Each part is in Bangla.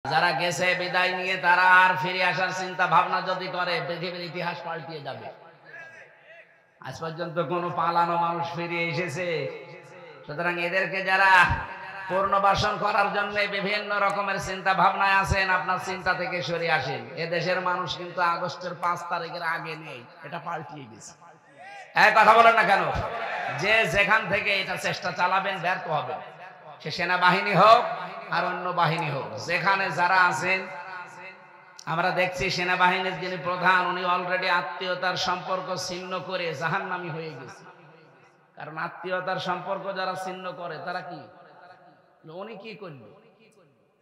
যারা গেছে বিদায় নিয়ে তারা আর ফিরে আসার চিন্তা ভাবনা যদি করে পৃথিবীর ইতিহাস পাল্টিয়ে যাবে। আজ পর্যন্ত কোন পালানো মানুষ ফিরে এসেছে? সুতরাং এদেরকে যারা পুনর্বাসন করার জন্য বিভিন্ন রকমের চিন্তা ভাবনায় আছেন, আপনার চিন্তা থেকে সরে আসেন। এদেশের মানুষ কিন্তু আগস্টের 5 তারিখের আগে নেই, এটা পাল্টিয়ে গেছে। এক কথা বলেন না কেন? যে যেখান থেকে এটা চেষ্টা চালাবেন ব্যর্থ হবে, সে সেনাবাহিনী হোক আর অন্য বাহিনী হোক। যেখানে যারা আছেন, আমরা দেখছি সেনাবাহিনীর যিনি প্রধান উনি অলরেডি আত্মীয়তার সম্পর্ক ছিন্ন করে জাহান্নামী হয়ে গেছে। কারণ আত্মীয়তার সম্পর্ক যারা ছিন্ন করে তারা কি, উনি কি করল,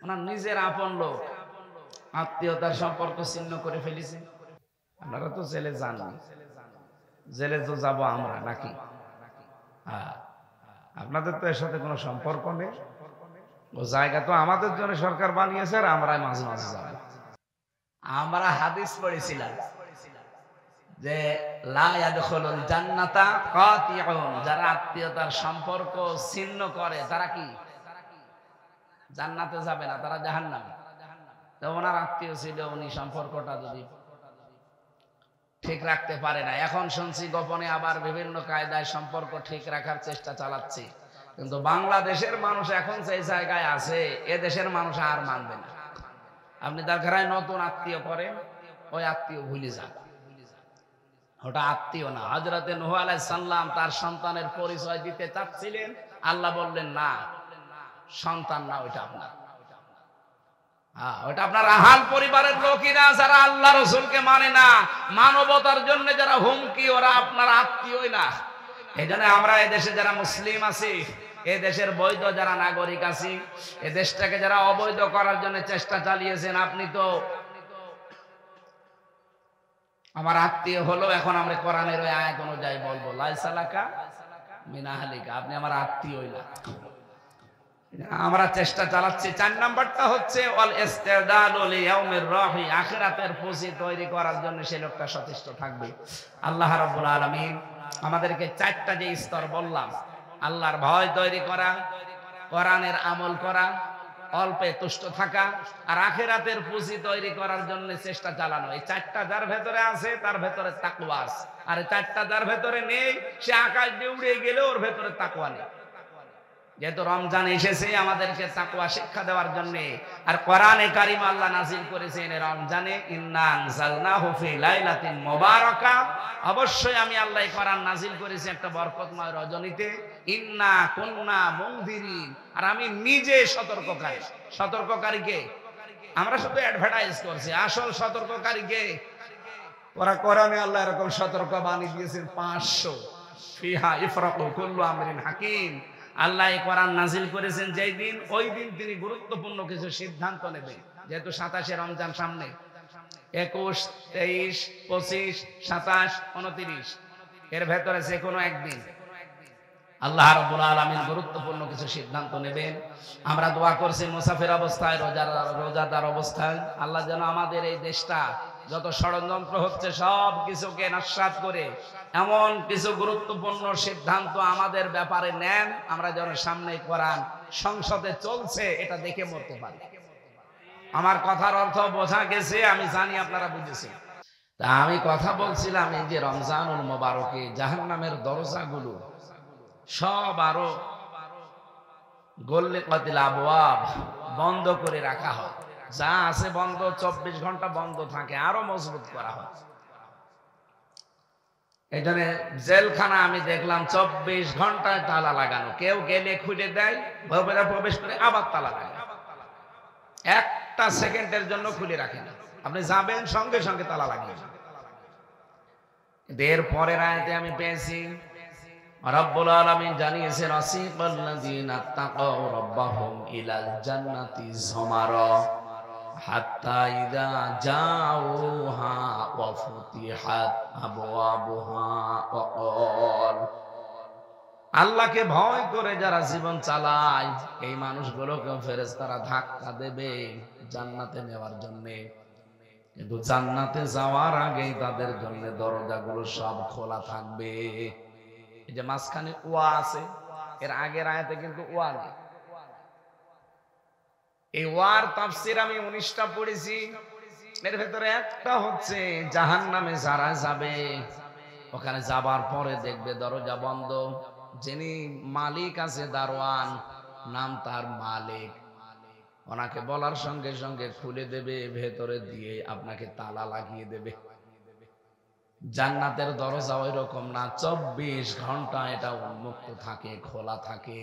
ওনার নিজের আপন লোক আত্মীয়তার সম্পর্ক ছিন্ন করে ফেলেছে। আপনারা তো জেলে যাননি, জেলে তো যাবো আমরা নাকি? আপনাদের তো এর সাথে কোনো সম্পর্ক নেই। ও জায়গা তো আমাদের জন্য সরকার বানিয়েছে আর আমরা মাঝে মাঝে যাব। আমরা হাদিস পড়েছিলাম যে লা ইয়াদখুলুল জান্নাতা কাতিউন, যারা আত্মীয়তার সম্পর্ক ছিন্ন করে তারা কি জান্নাতে যাবে না, তারা জাহান্নামে। তো ওনার আত্মীয় ছিল, উনি সম্পর্কটা যদি ঠিক রাখতে পারে না। এখন শুনছি গোপনে আবার বিভিন্ন কায়দায় সম্পর্ক ঠিক রাখার চেষ্টা চালাচ্ছে। কিন্তু বাংলাদেশের মানুষ এখন সেই জায়গায় আছে, এ দেশের মানুষ আর মানবে না। আপনি দরকার নতুন আত্মীয় করেন, ওই আত্মীয় ভুলে যান, ওটা আত্মীয় না। হযরতে নূহ আলাইহিস সালাম তার সন্তানের পরিচয় দিতে চাচ্ছিলেন, আল্লাহ বললেন না, সন্তান না, ওইটা আপনার। ওটা আপনার আহাল পরিবারের লোকেরা যারা আল্লাহ রাসূলকে মানে না, মানবতার জন্য যারা হুমকি, ওরা আপনার আত্মীয়ই না। এজন্য আমরা এই দেশে যারা মুসলিম আছি, এই দেশের বৈধ যারা নাগরিক আছি, এই দেশটাকে যারা অবৈধ করার জন্য চেষ্টা চালিয়েছেন, আপনি তো আমার আত্মীয় হলো। এখন আমরা কোরআনের ওই আয়াত অনুযায়ী বলবো লাইসা লাকা মিন আহলিকা, আপনি আমার আত্মীয়ই না। আমরা চেষ্টা চালাচ্ছি। 4 নাম্বারটা হচ্ছে ওয়াল ইস্তিদালু লিয়াউমির রাহি, আখিরাতের পুঁজি তৈরি করার জন্য সেই লোকটা সচেষ্ট থাকবে। আল্লাহ রাব্বুল আলামিন আমাদেরকে 4টা যে স্তর বললাম, আল্লাহর ভয় তৈরি করা, কোরআনের আমল করা, অল্পে তুষ্ট থাকা আর আখিরাতের পুঁজি তৈরি করার জন্য চেষ্টা চালানো, এই 4টা যার ভেতরে আছে তার ভেতরে তাকওয়া আছে। আর এই 4টা যার ভেতরে নেই, সে আকাশ দিয়ে উড়ে গেলে ওর ভেতরে তাকওয়া নেই। যেহেতু রমজান এসেছে আমাদেরকে তাকওয়া শিক্ষা দেওয়ার জন্য, আর কোরআনে কারীম আল্লাহ নাযিল করেছেন রমজানে, ইন্না আনজালনাহু ফি লাইলাতিন মুবারাকা, অবশ্যই আমি আল্লাহ কোরআন নাযিল করেছি একটা বরকতময় রজনীতে। ইন্না কুন্না মুনযিরিন, আর আমি নিজে সতর্ককারী। সতর্ককারীকে আমরা শুধু অ্যাডভার্টাইজ করছি, আসল সতর্ককারীকে ওরা কোরআনে আল্লাহ এরকম সতর্ক বাণী দিয়েছেন 500, ফিহা ইফরাকু কুল্লু আমরিন হাকিম। আল্লাহ এই কোরআন নাযিল করেছেন যেই দিন, ওই দিন তিনি গুরুত্বপূর্ণ কিছু সিদ্ধান্ত নেবেন। যেহেতু 27 রমজান সামনে, 21, 23, 25, 27, 29 এর ভেতরে যে কোনো একদিন আল্লাহ রাব্বুল আলামিন গুরুত্বপূর্ণ কিছু সিদ্ধান্ত নেবেন। আমরা দোয়া করছি মুসাফির অবস্থায়, রোজাদার অবস্থায়, আল্লাহ যেন আমাদের এই দেশটা যত ষড়যন্ত্র হচ্ছে সব কিছুকে নস্যাৎ করে এমন কিছু গুরুত্বপূর্ণ সিদ্ধান্ত আমাদের ব্যাপারে নেন, আমরা যেন সামনে কোরআন সংসদে চলছে এটা দেখে মরতে পারি। আমার কথার অর্থ বোঝা গেছে, আমি জানি আপনারা বুঝেছেন। তা আমি কথা বলছিলাম এই যে রমজানুল মুবারকে জাহান্নামের দরজাগুলো সব আরো গল্লিকাতিল আবওয়াব বন্ধ করে রাখা হয়। যা আছে বন্ধ, 24 ঘন্টা বন্ধ থাকে, আরো মজবুত করা হয়। এখানে জেলখানা আমি দেখলাম 24 ঘন্টায় তালা লাগানো, কেউ গেলে খুলে দেয়, ভেতরে প্রবেশ করে আবার তালা লাগায়, একটা সেকেন্ডের জন্য খুলে রাখে না। আপনি যাবেন সঙ্গে সঙ্গে তালা লাগিয়ে। এর পরের আয়াতে আমি পেয়েছি রব্বুল আলামিন জানিয়েছেন আসিবাল্লাযিনা তাকাউ রাব্বাহুম ইলাল জান্নাতি যুমারা হাত্তা ইযা জাউহা ওয়া ফুতিহাত আবওয়াবুহা ওয়া ক্বাল, আল্লাহকে ভয় করে যারা জীবন চালায় এই মানুষগুলোকে ফেরেশতারা ধাক্কা দেবে জান্নাতে নেওয়ার জন্য। কিন্তু জান্নাতে যাওয়ার আগেই তাদের জন্য দরজাগুলো সব খোলা থাকবে। এই যে মাঝখানে 'ওয়া' আছে, এর আগের আয়াতে কিন্তু 'ওয়া' নেই। এই ওয়ার তাফসীর আমি 19টা পড়েছি, এর ভেতরে একটা হচ্ছে জাহান্নামে যারা যাবে, ওখানে যাবার পরে দেখবে দরজা বন্ধ, যিনি মালিক আছে দারোয়ান, নাম তার মালিক, ওনাকে বলার সঙ্গে সঙ্গে খুলে দেবে, ভেতরে দিয়ে আপনাকে তালা লাগিয়ে দেবে। জান্নাতের দরজা ওই রকম না, 24 ঘন্টা এটা উন্মুক্ত থাকে, খোলা থাকে।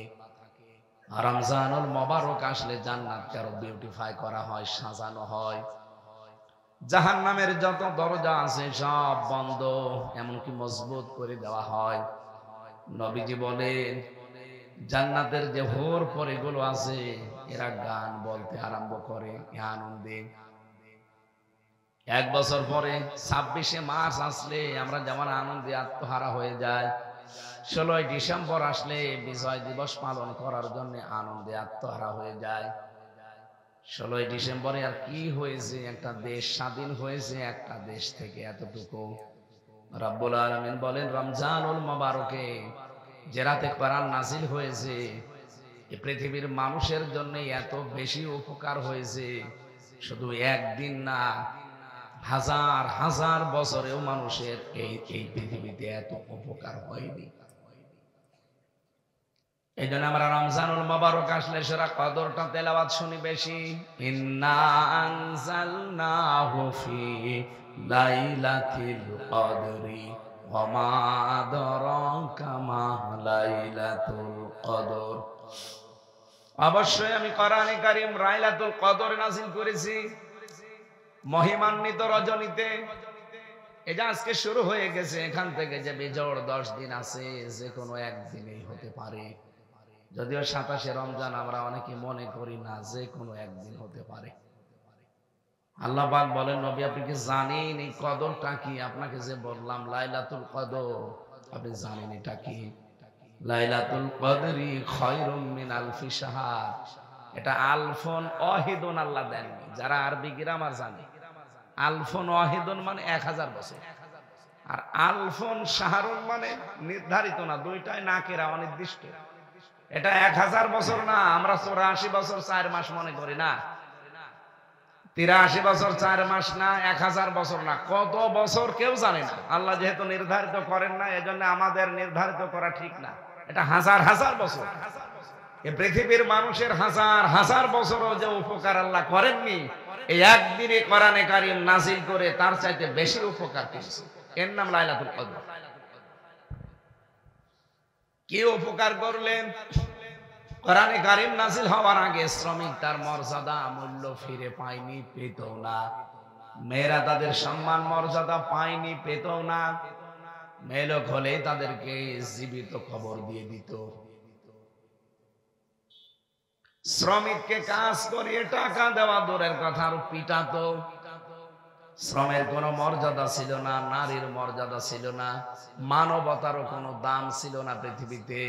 রমজানুল মোবারক আসলে জান্নাতকে আরো বিউটিফাই করা হয়, সাজানো হয়। জাহান্নামের যত দরজা আছে সব বন্ধ, এমনকি মজবুত করে দেওয়া হয়। নবীজি বলেন জান্নাতের যে হোর পরেগুলো আছে এরা গান বলতে আরম্ভ করে আনন্দে। 1 বছর পরে 26শে মার্চ আসলে আমরা যেমন আনন্দে আত্মহারা হয়ে যায়, 16ই ডিসেম্বর আসলে বিজয় দিবস পালন করার জন্য আনন্দে আত্মহারা হয়ে যায়। 16ই ডিসেম্বরে আর কি হয়েছে, একটা দেশ স্বাধীন হয়েছে একটা দেশ থেকে, এতটুকু। রব্বুল আলামিন বলেন রমজানুল মোবারকে যে রাতে কোরআন নাজিল হয়েছে, এই পৃথিবীর মানুষের জন্য এত বেশি উপকার হয়েছে, শুধু একদিন না, হাজার হাজার বছরেও মানুষের এই পৃথিবীতে এত উপকার হয়নি। এই জন্য আমরা রমজানুল মোবারক আসলে সূরা কদরটা তেলাওয়াত শুনি বেশি। ইন্না আনজালনাহু ফি লাইলাতিল কদরি ওয়া মা আদরাকা মা লাইলাতুল কদর। অবশ্যই আমি কোরআনে কারীম লাইলাতুল কদর নাযিল করেছি মহিমান্বিত রজনীতে। এটা আজকে শুরু হয়ে গেছে, এখান থেকে যে বিজোড় 10 দিন আছে, যে কোনো একদিনেই হতে পারে। যদিও 27শে রমজান আমরা অনেকে মনে করি না, যে কোনো একদিন হতে পারে। আল্লাহ পাক বলেন নবী আপনি কি জানেন এই কদরটা কি? আপনাকে যে বললাম লাইলাতুল কদর, আপনি জানেন এটা কি? লাইলাতুল কদরি খায়রুম মিন আলফি শাহর। এটা আলফুন ওয়াহিদুন আল্লাহ দেননি, যারা আরবি গ্রামার জানে। আলফুন ওয়াহিদুন মানে 1000 বছর, আর আলফুন শাহরুন মানে নির্ধারিত না, দুইটাই নাকিরা, অনির্দিষ্ট। এটা 1000 বছর না, আমরা 84 বছর 4 মাস মনে করি না, 83 বছর 4 মাস না, 1000 বছর না, কত বছর কেউ জানে না। আল্লাহ যেহেতু নির্ধারিত করেন না, এজন্য আমাদের নির্ধারিত করা ঠিক না। এটা হাজার হাজার বছর। এই পৃথিবীর মানুষের হাজার হাজার বছরও যে উপকার আল্লাহ করেননি, এই একদিনে কোরআনে কারীম নাজিল করে তার চাইতে বেশি উপকার করেছে। এর নাম লাইলাতুল কদর। কি উপকার করলেন? কোরআনে কারীম নাজিল হওয়ার আগে শ্রমিক তার মর্যাদা মূল্য ফিরে পায়নি, পেত না। মেয়েরা তাদের সম্মান মর্যাদা পায়নি, পেত না। মেয়ে হলে তাদেরকে জীবিত খবর দিয়ে দিত। শ্রমিককে কাজ করিয়ে টাকা দেওয়া দূরের কথা, আর পিটাতো। শ্রমের কোনো মর্যাদা ছিল না, নারীর মর্যাদা ছিল না, মানবতারও কোনো দাম ছিল না পৃথিবীতে।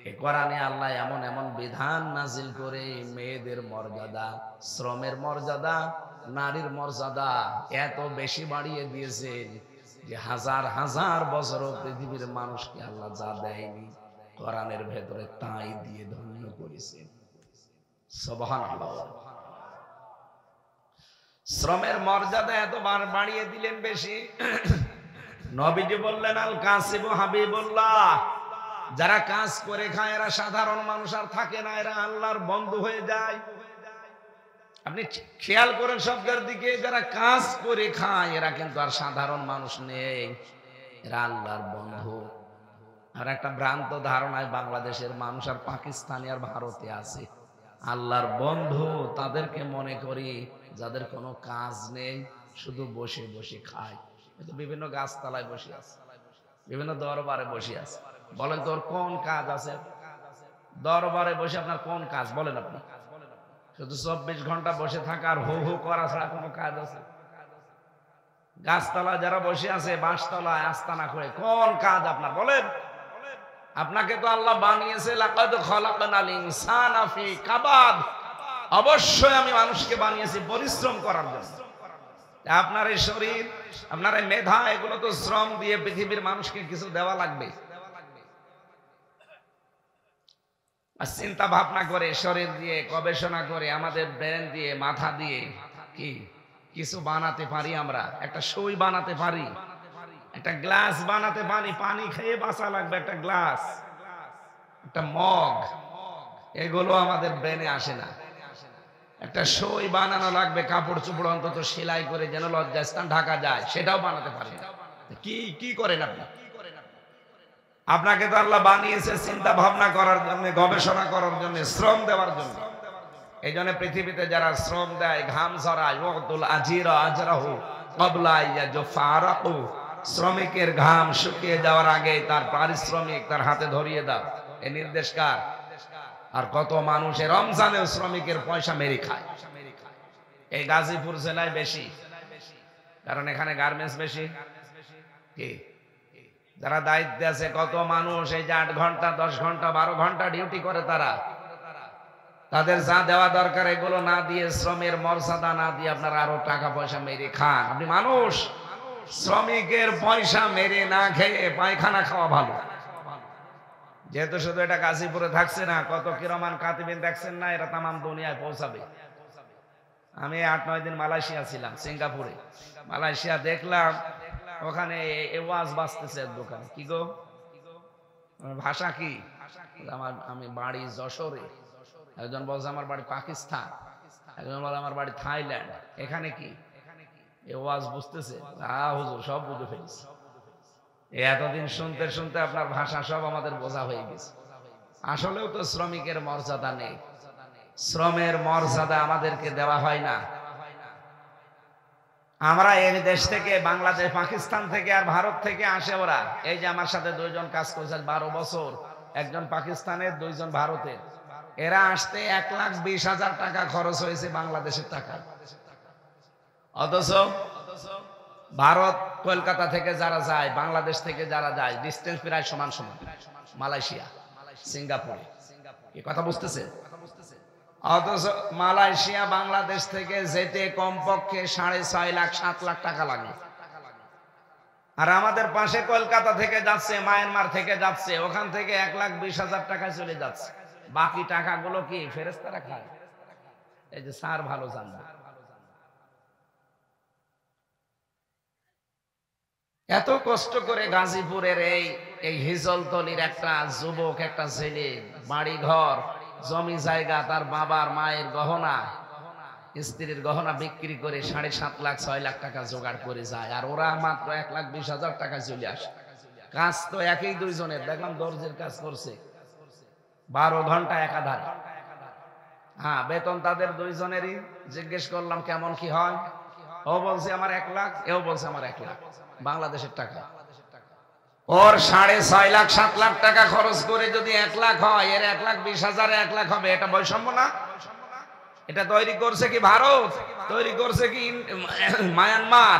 এই কোরআনে আল্লাহ এমন এমন বিধান নাজিল করে মেয়েদের মর্যাদা, শ্রমের মর্যাদা, নারীর মর্যাদা এত বেশি বাড়িয়ে দিয়েছেন যে হাজার হাজার বছরও পৃথিবীর মানুষকে আল্লাহ যা দেয়নি, কোরআনের ভেতরে তাই দিয়ে ধন্য করেছেন। সুবহানাল্লাহ। শ্রমের মর্যাদা এতবার বাড়িয়ে দিলেন বেশি। নবীজি বললেন আল কাসিবু হাবিবুল্লাহ, যারা কাজ করে খায় এরা সাধারণ মানুষ আর থাকে না, এরা আল্লাহর বন্ধু হয়ে যায়। আপনি খেয়াল করেন শব্দের দিকে, যারা কাজ করে খায় এরা কিন্তু আর সাধারণ মানুষ নেই, এরা আল্লাহর বন্ধু। আর একটা ভ্রান্ত ধারণায় বাংলাদেশের মানুষ আর পাকিস্তানি আর ভারতে আছে, আল্লাহর বন্ধু তাদেরকে মনে করি যাদের কোনো কাজ নেই, শুধু বসে বসে খায়। বিভিন্ন গাছতলায় বসে আছে, বিভিন্ন দরবারে বসে আছে। বলেন তোর কোন কাজ আছে? দরবারে বসে আপনার কোন কাজ বলেন? আপনি শুধু 24 ঘন্টা বসে থাকা আর হু হু করা ছাড়া কোনো কাজ আছে? গাছতলা যারা বসে আছে, বাঁশতলায় আস্তানা করে, কোন কাজ আপনার বলেন? আপনাকে তো আল্লাহ বানিয়েছে লাকাদ খালাকনাল ইনসানা ফি কাবাদ, অবশ্যই আমি মানুষকে বানিয়েছি পরিশ্রম করার জন্য। আপনার এই শরীর, আপনার এই মেধা, এগুলো তো শ্রম দিয়ে পৃথিবীর মানুষকে কিছু দেওয়া লাগবে। আর চিন্তা ভাবনা করে, শরীর দিয়ে গবেষণা করে, আমাদের ব্রেন দিয়ে, মাথা দিয়ে কি কিছু বানাতে পারি। আমরা একটা সুই বানাতে পারি, একটা গ্লাস বানাতে পারি। পানি খেয়ে বাঁচা লাগবে, একটা গ্লাস, একটা মগ, এগুলো আমাদের ব্রেনে আসে না। একটা সই বানানো লাগবে, কাপড় চোপড় অন্তত সেলাই করে যেন লজ্জাস্থান ঢাকা যায়, সেটাও বানাতে পারি না। কি কি করেন আপনি? আপনাকে তো আল্লাহ বানিয়েছে চিন্তা ভাবনা করার জন্য, গবেষণা করার জন্য, শ্রম দেওয়ার জন্য। এই জন্য পৃথিবীতে যারা শ্রম দেয়, ঘাম ঝরায়, ওয়াতুল আজিরা আজরাহু ক্বাবলা ইয়াজফারাহু, শ্রমিকের ঘাম শুকিয়ে যাওয়ার আগে তার পারিশ্রমিক তার হাতে ধরিয়ে দাও, এই নির্দেশ কার? আর কত মানুষের রমজানেও শ্রমিকের পয়সা মেরে খায়। এই গাজীপুর জেলায় বেশি, কারণ এখানে গার্মেন্টস বেশি। কি যারা দায়িত্বে আছে, কত মানুষ এই যে 8 ঘন্টা 10 ঘন্টা 12 ঘন্টা ডিউটি করে, তারা তাদের যা দেওয়া দরকার এগুলো না দিয়ে, শ্রমের মর্যাদা না দিয়ে আপনারা আরো টাকা পয়সা মেরে খান। আপনি মানুষ, শ্রমিকের পয়সা মেরে না খেয়ে পায়খানা খাওয়া ভালো। যেহেতু শুধু এটা গাজীপুরে থাকছে না, কত কিরমান কাতিবিন দেখছেন না, এরা তামাম দুনিয়ায় পৌঁছাবে। আমি 8-9 দিন মালয়েশিয়া ছিলাম, সিঙ্গাপুরে। মালয়েশিয়া দেখলাম ওখানে ওয়াজ বাজতেছে এক দোকানে। কি গো, ভাষা কি? আমি বাড়ি যশোরে। একজন বলছে আমার বাড়ি পাকিস্তান, একজন বলে আমার বাড়ি থাইল্যান্ড। এখানে কি ওয়াজ বুঝতেছে? হুজুর সব বুঝে ফেলছে। এতদিন শুনতে শুনতে আপনার ভাষা সব আমাদের বোঝা হয়ে গেছে। আসলেও তো শ্রমিকের মর্যাদা নেই, শ্রমের মর্যাদা আমাদেরকে দেওয়া হয় না। আমরা এই দেশ থেকে, বাংলাদেশ, পাকিস্তান থেকে আর ভারত থেকে আসে ওরা। এই যে আমার সাথে 2 জন কাজ করেছে 12 বছর, একজন পাকিস্তানের, 2 জন ভারতের। এরা আসতে 1,20,000 টাকা খরচ হয়েছে বাংলাদেশের টাকা। অথচ ভারত, কলকাতা থেকে যারা যায়, বাংলাদেশ থেকে যারা যায়, ডিস্টেন্স প্রায় সমান সমান। মালয়েশিয়া, সিঙ্গাপুরে, এই কথা বুঝতেছে? অথচ মালয়েশিয়া বাংলাদেশ থেকে যেতে কমপক্ষে 6.5 লাখ 7 লাখ টাকা লাগে। আর আমাদের পাশে কলকাতা থেকে যাচ্ছে, মায়ানমার থেকে যাচ্ছে, ওখান থেকে 1,20,000 টাকায় চলে যাচ্ছে। বাকি টাকাগুলো কি ফেরেশতারা খায়? এই যে স্যার ভালো জানবে। এত কষ্ট করে গাজীপুরের এই হিজলতলির একটা যুবক, একটা ছেলে, বাড়ি ঘর, জমি জায়গা, তার বাবার মায়ের গহনা, স্ত্রীর গহনা বিক্রি করে 7.5 লাখ 6 লাখ টাকা জোগাড় করে যায়। আর ওরা মাত্র 1,20,000 টাকা চলে আসে। কাজ তো একই 2 জনের। দেখলাম দর্জির কাজ করছে 12 ঘন্টা একাধারে। হ্যাঁ, বেতন তাদের 2 জনেরই। জিজ্ঞেস করলাম কেমন কি হয়, ও বলছে আমার 1 লাখ, এও বলছে আমার 1 লাখ বাংলাদেশের টাকা। ওর 6.5 লাখ 7 লাখ টাকা খরচ করে যদি 1 লাখ হয়, এর 1,20,000 1 লাখ হবে। এটা বৈষম্য না? এটা তৈরি করছে কি ভারত? তৈরি করছে কি মায়ানমার,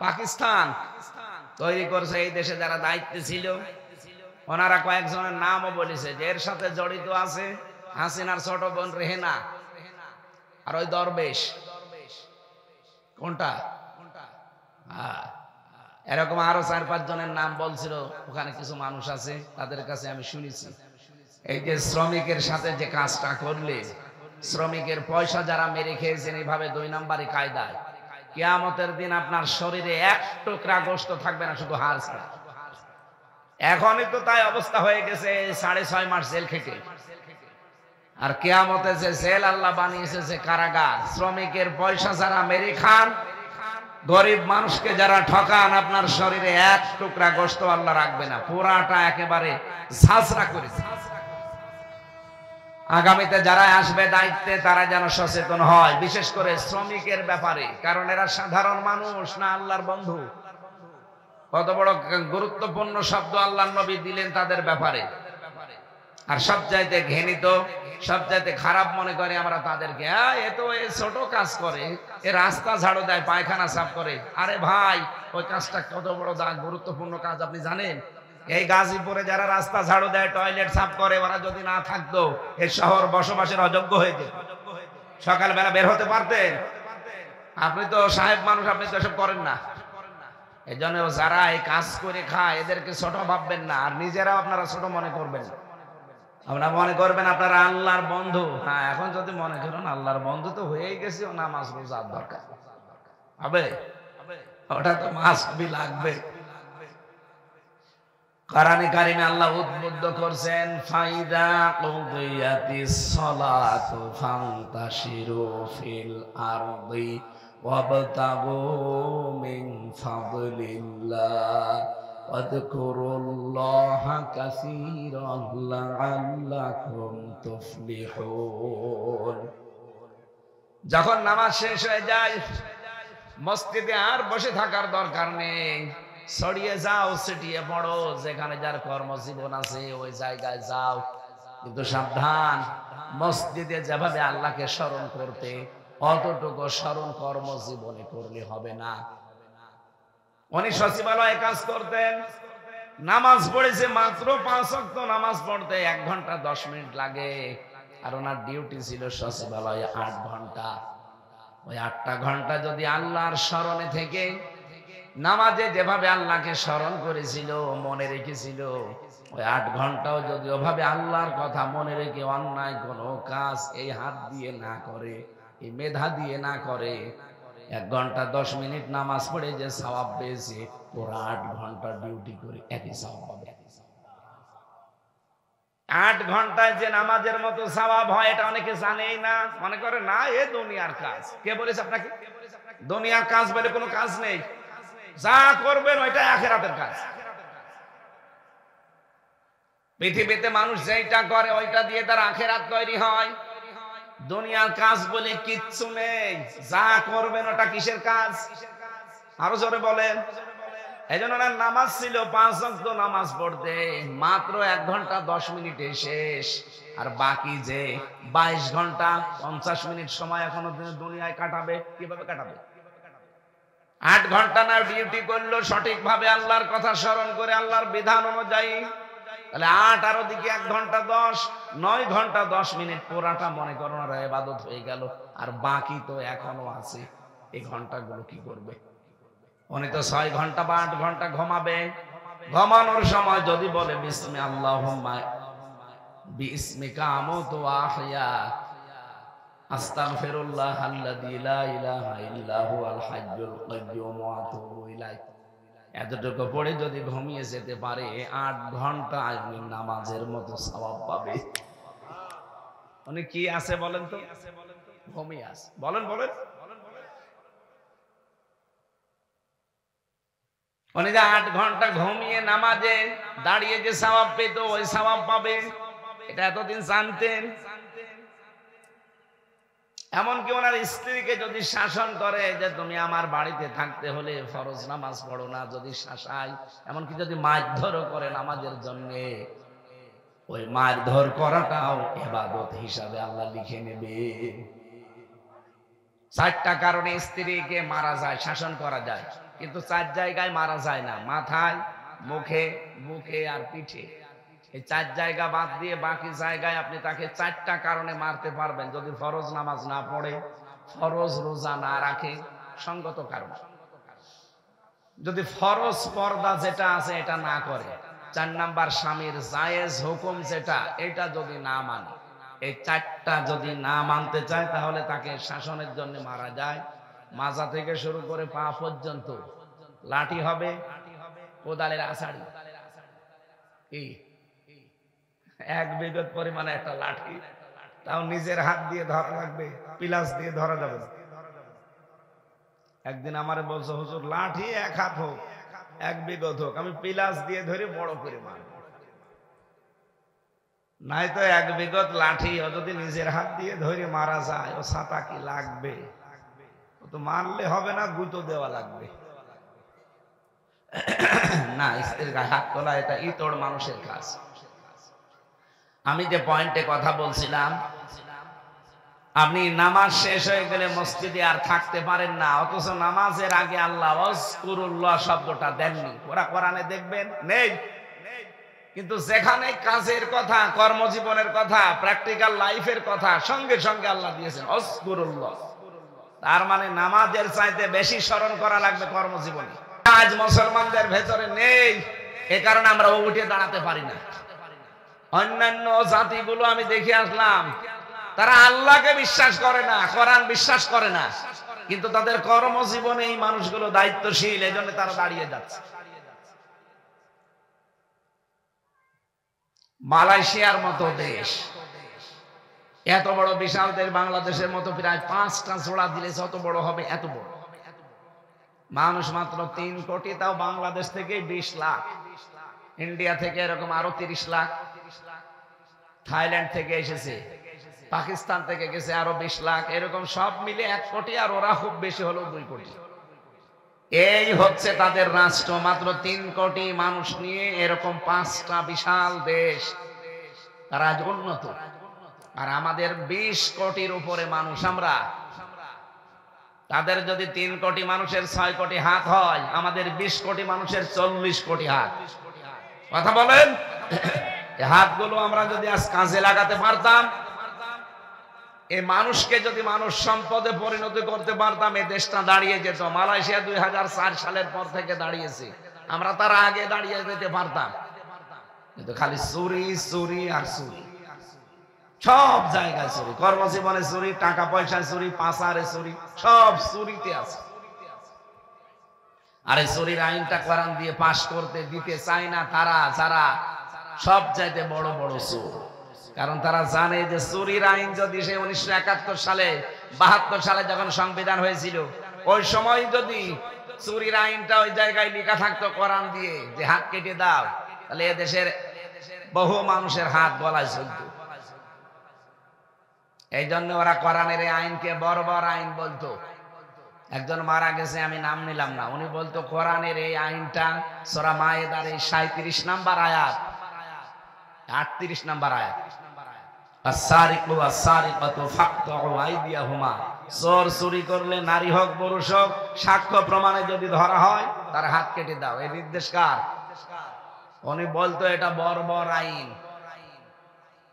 পাকিস্তান? তৈরি করছে এই দেশে যারা দায়িত্বে ছিল। ওনারা কয়েকজনের নামও বলেছে যে এর সাথে জড়িত আছে হাসিনার ছোট বোন রেহেনা আর ওই দরবেশ। কোনটা? এরকম আরো 4-5 জনের নাম বলছিল। ওখানে কিছু মানুষ আছে, তাদের কাছে আমি শুনেছি। এই যে শ্রমিকের সাথে যে কাজটা করলে, শ্রমিকের পয়সা যারা মেরে খেয়েছেন এইভাবে 2 নাম্বারি কায়দায়, কিয়ামতের দিন আপনার শরীরে 1 টুকরা গোশত থাকবে না, শুধু হাড় ছাড়া। এখনই তো তাই অবস্থা হয়ে গেছে 6.5 মাস জেল খেটে। আর কিয়ামতে যে জেল আল্লাহ বানিয়েছে, যে কারাগার, শ্রমিকের পয়সা যারা মেরে খান, গরিব মানুষকে যারা ঠকান, আপনার শরীরে 1 টুকরা গোশত আল্লাহ রাখবে না, পুরাটা একেবারে ঝাঁঝরা করে। আগামীতে যারা আসবে দায়িত্বে, তারা যেন সচেতন হয়, বিশেষ করে শ্রমিকের ব্যাপারে। কারণ এরা সাধারণ মানুষ না, আল্লাহর বন্ধু। কত বড় গুরুত্বপূর্ণ শব্দ আল্লাহর নবী দিলেন তাদের ব্যাপারে। আর সবচাইতে ঘৃণিত, সবচাইতে খারাপ মনে করে আমরা তাদেরকে। এ তো এ ছোট কাজ করে, এ রাস্তা ঝাড়ু দেয়, পায়খানা সাফ করে। আরে ভাই, ওই কাজটা কত বড় গুরুত্বপূর্ণ কাজ আপনি জানেন? এই গাজীপুরে যারা রাস্তা ঝাড়ু দেয়, টয়লেট সাফ করে, ওরা যদি না থাকতো এই শহর বসবাসের অযোগ্য হয়ে যেত। সকালবেলা বের হতে পারতেন? আপনি তো সাহেব মানুষ, আপনি তো এসব করেন না। এই জন্য যারা এই কাজ করে খায়, এদেরকে ছোট ভাববেন না, আর নিজেরাও আপনারা ছোট মনে করবেন না। আপনারা মনে করবেন আপনারা আল্লাহর বন্ধু। হ্যাঁ, এখন যদি মনে করেন আল্লাহর বন্ধু তো হয়েই গেছে, ও নামাজ রোজার দরকার হবে, ওটা তো মাসবি লাগবে। কোরআনে কারিমে আল্লাহ উদ্বুদ্ধ করছেন, ফাইদা কুদিয়াতিস সালাতু ফান্তাশিরু ফিল আরদি ওয়াবতাগু মিন ফাদলিল্লাহ ওয়াযকুরুল্লাহা কাসীরান লাআল্লাকুম তুফলিহুন। যখন নামাজ শেষ হয়ে যায়, মসজিদে আর বসে থাকার দরকার নেই, ছড়িয়ে যাও, ছিটিয়ে পড়ো, যেখানে যার কর্মজীবন আছে ওই জায়গায় যাও। কিন্তু সাবধান, মসজিদে যেভাবে আল্লাহকে স্মরণ করতে, অতটুকু স্মরণ কর্মজীবনে করলে হবে না। উনি সচিবালয়ে কাজ করতেন, নামাজ পড়েছে মাত্র 5 ওয়াক্ত নামাজ পড়তে 1 ঘন্টা 10 মিনিট লাগে, আর ওনার ডিউটি ছিল সচিবালয়ে 8 ঘন্টা। ওই 8টা ঘন্টা যদি আল্লাহর স্মরণে থেকে নামাজে যেভাবে আল্লাহকে স্মরণ করেছিল, মনে রেখেছিল, ওই 8 ঘন্টাও যদি ওভাবে আল্লাহর কথা মনে রেখে অন্যায় কোনো কাজ এই হাত দিয়ে না করে, এই মেধা দিয়ে না করে, 1 ঘন্টা 10 মিনিট নামাজ পড়ে যে সওয়াব পেয়েছে, পুরো 8 ঘন্টা ডিউটি করে একই সওয়াব পাবে। 8 ঘন্টায় যে নামাজের মতো সওয়াব হয় এটা অনেকে জানেই না, মনে করে না এ দুনিয়ার কাজ। কে বলেছে আপনাকে দুনিয়ার কাজ বলে কোনো কাজ নেই? যা করবেন ওইটা আখিরাতের কাজ। পৃথিবীতে মানুষ যেটা করে ওইটা দিয়ে তার আখিরাত তৈরি হয়। দুনিয়ার কাজ বলে কিচ্ছু নেই, যা করবেন ওটা কিসের কাজ? আরো জোরে বলেন। এইজন্য না নামাজ ছিল 5 ওয়াক্ত নামাজ পড়তে মাত্র 1 ঘন্টা 10 মিনিটে শেষ, আর বাকি যে 22 ঘন্টা 50 মিনিট সময় এখনো দুনিয়ায় কাটাবে, কিভাবে কাটাবে? 8 ঘন্টা না ডিউটি করলো সঠিকভাবে আল্লাহর কথা স্মরণ করে আল্লাহর বিধান অনুযায়ী, তাহলে 8 আর ওদিকে 1 ঘন্টা 10, 9 ঘন্টা 10 মিনিট পুরাটা মনে করো না ইবাদত হয়ে গেল, আর বাকি তো এখনো আছে। এই ঘন্টাগুলো কি করবে? উনি তো 6 ঘন্টা বা 8 ঘন্টা ঘুমাবে। ঘুমানোর সময় যদি বলে বিসমি আল্লাহুম্মা বিসমিকা আমুতু ওয়া আহইয়া আস্তাগফিরুল্লাহ আল্লাযী লা ইলাহা ইল্লা হুয়াল হাইয়্যুল কাইয়্যুম ওয়া আতুবু ইলাইহি, এতটুকু পড়ে যদি ঘুমিয়ে যেতে পারে 8 ঘন্টা উনি নামাজের মতো সওয়াব পাবে। উনি কি আছে বলেন তো? ঘুমিয়ে আছে। বলেন বলেন। উনি যে 8 ঘন্টা ঘুমিয়ে নামাজে দাঁড়িয়ে যে সওয়াব পেত ওই সওয়াব পাবে, এটা এতদিন জানতেন? এমনকি ওনার স্ত্রীকে যদি শাসন করে যে তুমি আমার বাড়িতে থাকতে হলে ফরজ নামাজ পড়ো না, যদি শাসায়, এমনকি যদি মারধরও করে নামাজের জন্য, ওই মারধর করাটাও ইবাদত হিসাবে আল্লাহ লিখে নেবে। 4টা কারণে স্ত্রীকে মারা যায়, শাসন করা যায়, কিন্তু 4 জায়গায় মারা যায় না, মাথায়, মুখে, বুকে আর পিঠে। এই 4 জায়গা বাদ দিয়ে বাকি জায়গায় আপনি তাকে 4টা কারণে মারতে পারবেন, যদি ফরজ নামাজ না পড়ে, ফরজ রোজা না রাখে, সঙ্গত কারণ। যদি ফরজ পর্দা যেটা আছে এটা না করে, 4 নাম্বার স্বামীর জায়েজ হুকুম যেটা, এটা যদি না মানে, এই 4টা যদি না মানতে চায় তাহলে তাকে শাসনের জন্য মারা যায়। মাজা থেকে শুরু করে পা পর্যন্ত লাঠি হবে, কোদালের আছাড়ি, কি 1 বিঘত পরিমাণে একটা লাঠি, তাও নিজের হাত দিয়ে ধরা লাগবে, পিলাস দিয়ে ধরা যাবে না। একদিন আমারে বলছে, হুজুর লাঠি 1 হাত হোক, 1 বিঘত হোক, আমি পিলাস দিয়ে ধরে বড় করে মারব। নাই তো 1 বিঘত লাঠি ও যদি নিজের হাত দিয়ে ধরে মারা যায়, ও ছাতা কি লাগবে? ও তো মারলে হবে না, গুঁতো দেওয়া লাগবে। না, স্ত্রীর গায়ে হাত তোলা এটা ইতর মানুষের কাজ। আমি যে পয়েন্টে কথা বলছিলাম, আপনি নামাজ শেষ হয়ে গেলে মসজিদে আর থাকতে পারেন না, অথচ নামাজের আগে আল্লাহ ওয়াজকুরুল্লাহ শব্দটা দেননি। ওরা কোরআনে দেখবেন নেই, কিন্তু যেখানে কাজের কথা, কর্মজীবনের কথা, প্র্যাকটিক্যাল লাইফের কথা সঙ্গে সঙ্গে আল্লাহ দিয়েছেন ওয়াজকুরুল্লাহ। তার মানে নামাজের চাইতে বেশি স্মরণ করা লাগবে কর্মজীবনে। আজ মুসলমানদের ভেতরে নেই, এ কারণে আমরা উঠে দাঁড়াতে পারি না। অন্যান্য জাতিগুলো আমি দেখে আসলাম, তারা আল্লাহকে বিশ্বাস করে না, কোরআন বিশ্বাস করে না, কিন্তু তাদের কর্মজীবনে এই মানুষগুলো দায়িত্বশীল, এজন্য তারা দাঁড়িয়ে যাচ্ছে। মালয়েশিয়ার মতো দেশ, এত বড় বিশাল দেশ, বাংলাদেশের মতো প্রায় 5টা জোড়া দিলে যত বড় হবে, এত বড় মানুষ মাত্র 3 কোটি, তাও বাংলাদেশ থেকে 20 লাখ, ইন্ডিয়া থেকে এরকম আরো 30 লাখ, থাইল্যান্ড থেকে এসেছে, পাকিস্তান থেকে গেছে আরো 20 লাখ, এরকম সব মিলে 1 কোটি, আর ওরা খুব বেশি হলো 2 কোটি। এই হচ্ছে তাদের রাষ্ট্র, মাত্র 3 কোটি মানুষ নিয়ে এরকম 5টা বিশাল দেশ, তারা আজ উন্নত। আর আমাদের 20 কোটির উপরে মানুষ, আমরা তাদের যদি 3 কোটি মানুষের 6 কোটি হাত হয়, আমাদের 20 কোটি মানুষের 40 কোটি হাত। কথা বলেন, এই হাতগুলো আমরা যদি আজ কাজে লাগাতে পারতাম, এই মানুষকে যদি মানুষ সম্পদে পরিণত করতে পারতাম, এই দেশটা দাঁড়িয়ে যেত। মালয়েশিয়া 2004 সালের পর থেকে দাঁড়িয়েছে, আমরা তার আগে দাঁড়িয়ে যেতে পারতাম, কিন্তু খালি চুরি চুরি আর চুরি, সব জায়গায় চুরি, কর্মজীবনে চুরি, টাকা পয়সা চুরি, পাচারে চুরি, সব চুরিতে আছে। আর এই চুরির আইনটা কোরআন দিয়ে পাশ করতে দিতে চায় না তারা, যারা সব চাইতে বড় বড় চোর। কারণ তারা জানে যে চুরির আইন যদি সে 1971 সালে 72 সালে যখন সংবিধান হয়েছিল, ওই সময় যদি চুরির আইনটা ওই জায়গায় লেখা থাকতো কোরআন দিয়ে যে হাত কেটে দাও, তাহলে এদেশের বহু মানুষের হাত গলায় ঝুলতো। এই জন্য ওরা কোরআনের এই আইনকে বর্বর আইন বলতো। একজন মারা গেছে, আমি নাম নিলাম না, উনি বলতো কোরআনের এই আইনটা সূরা মায়েদার এই 37 নম্বর আয়াত, 38 নম্বর আয়াত, আস-সারিকু ওয়াস-সারিকাতু ফাকতাউ আইদিয়াহুমা, চোর চুরি করলে নারী হোক পুরুষ হোক, সাক্ষ্য প্রমাণে যদি ধরা হয় তার হাত কেটে দাও। এই নির্দেশ কার? উনি বলতো এটা বর্বর আইন,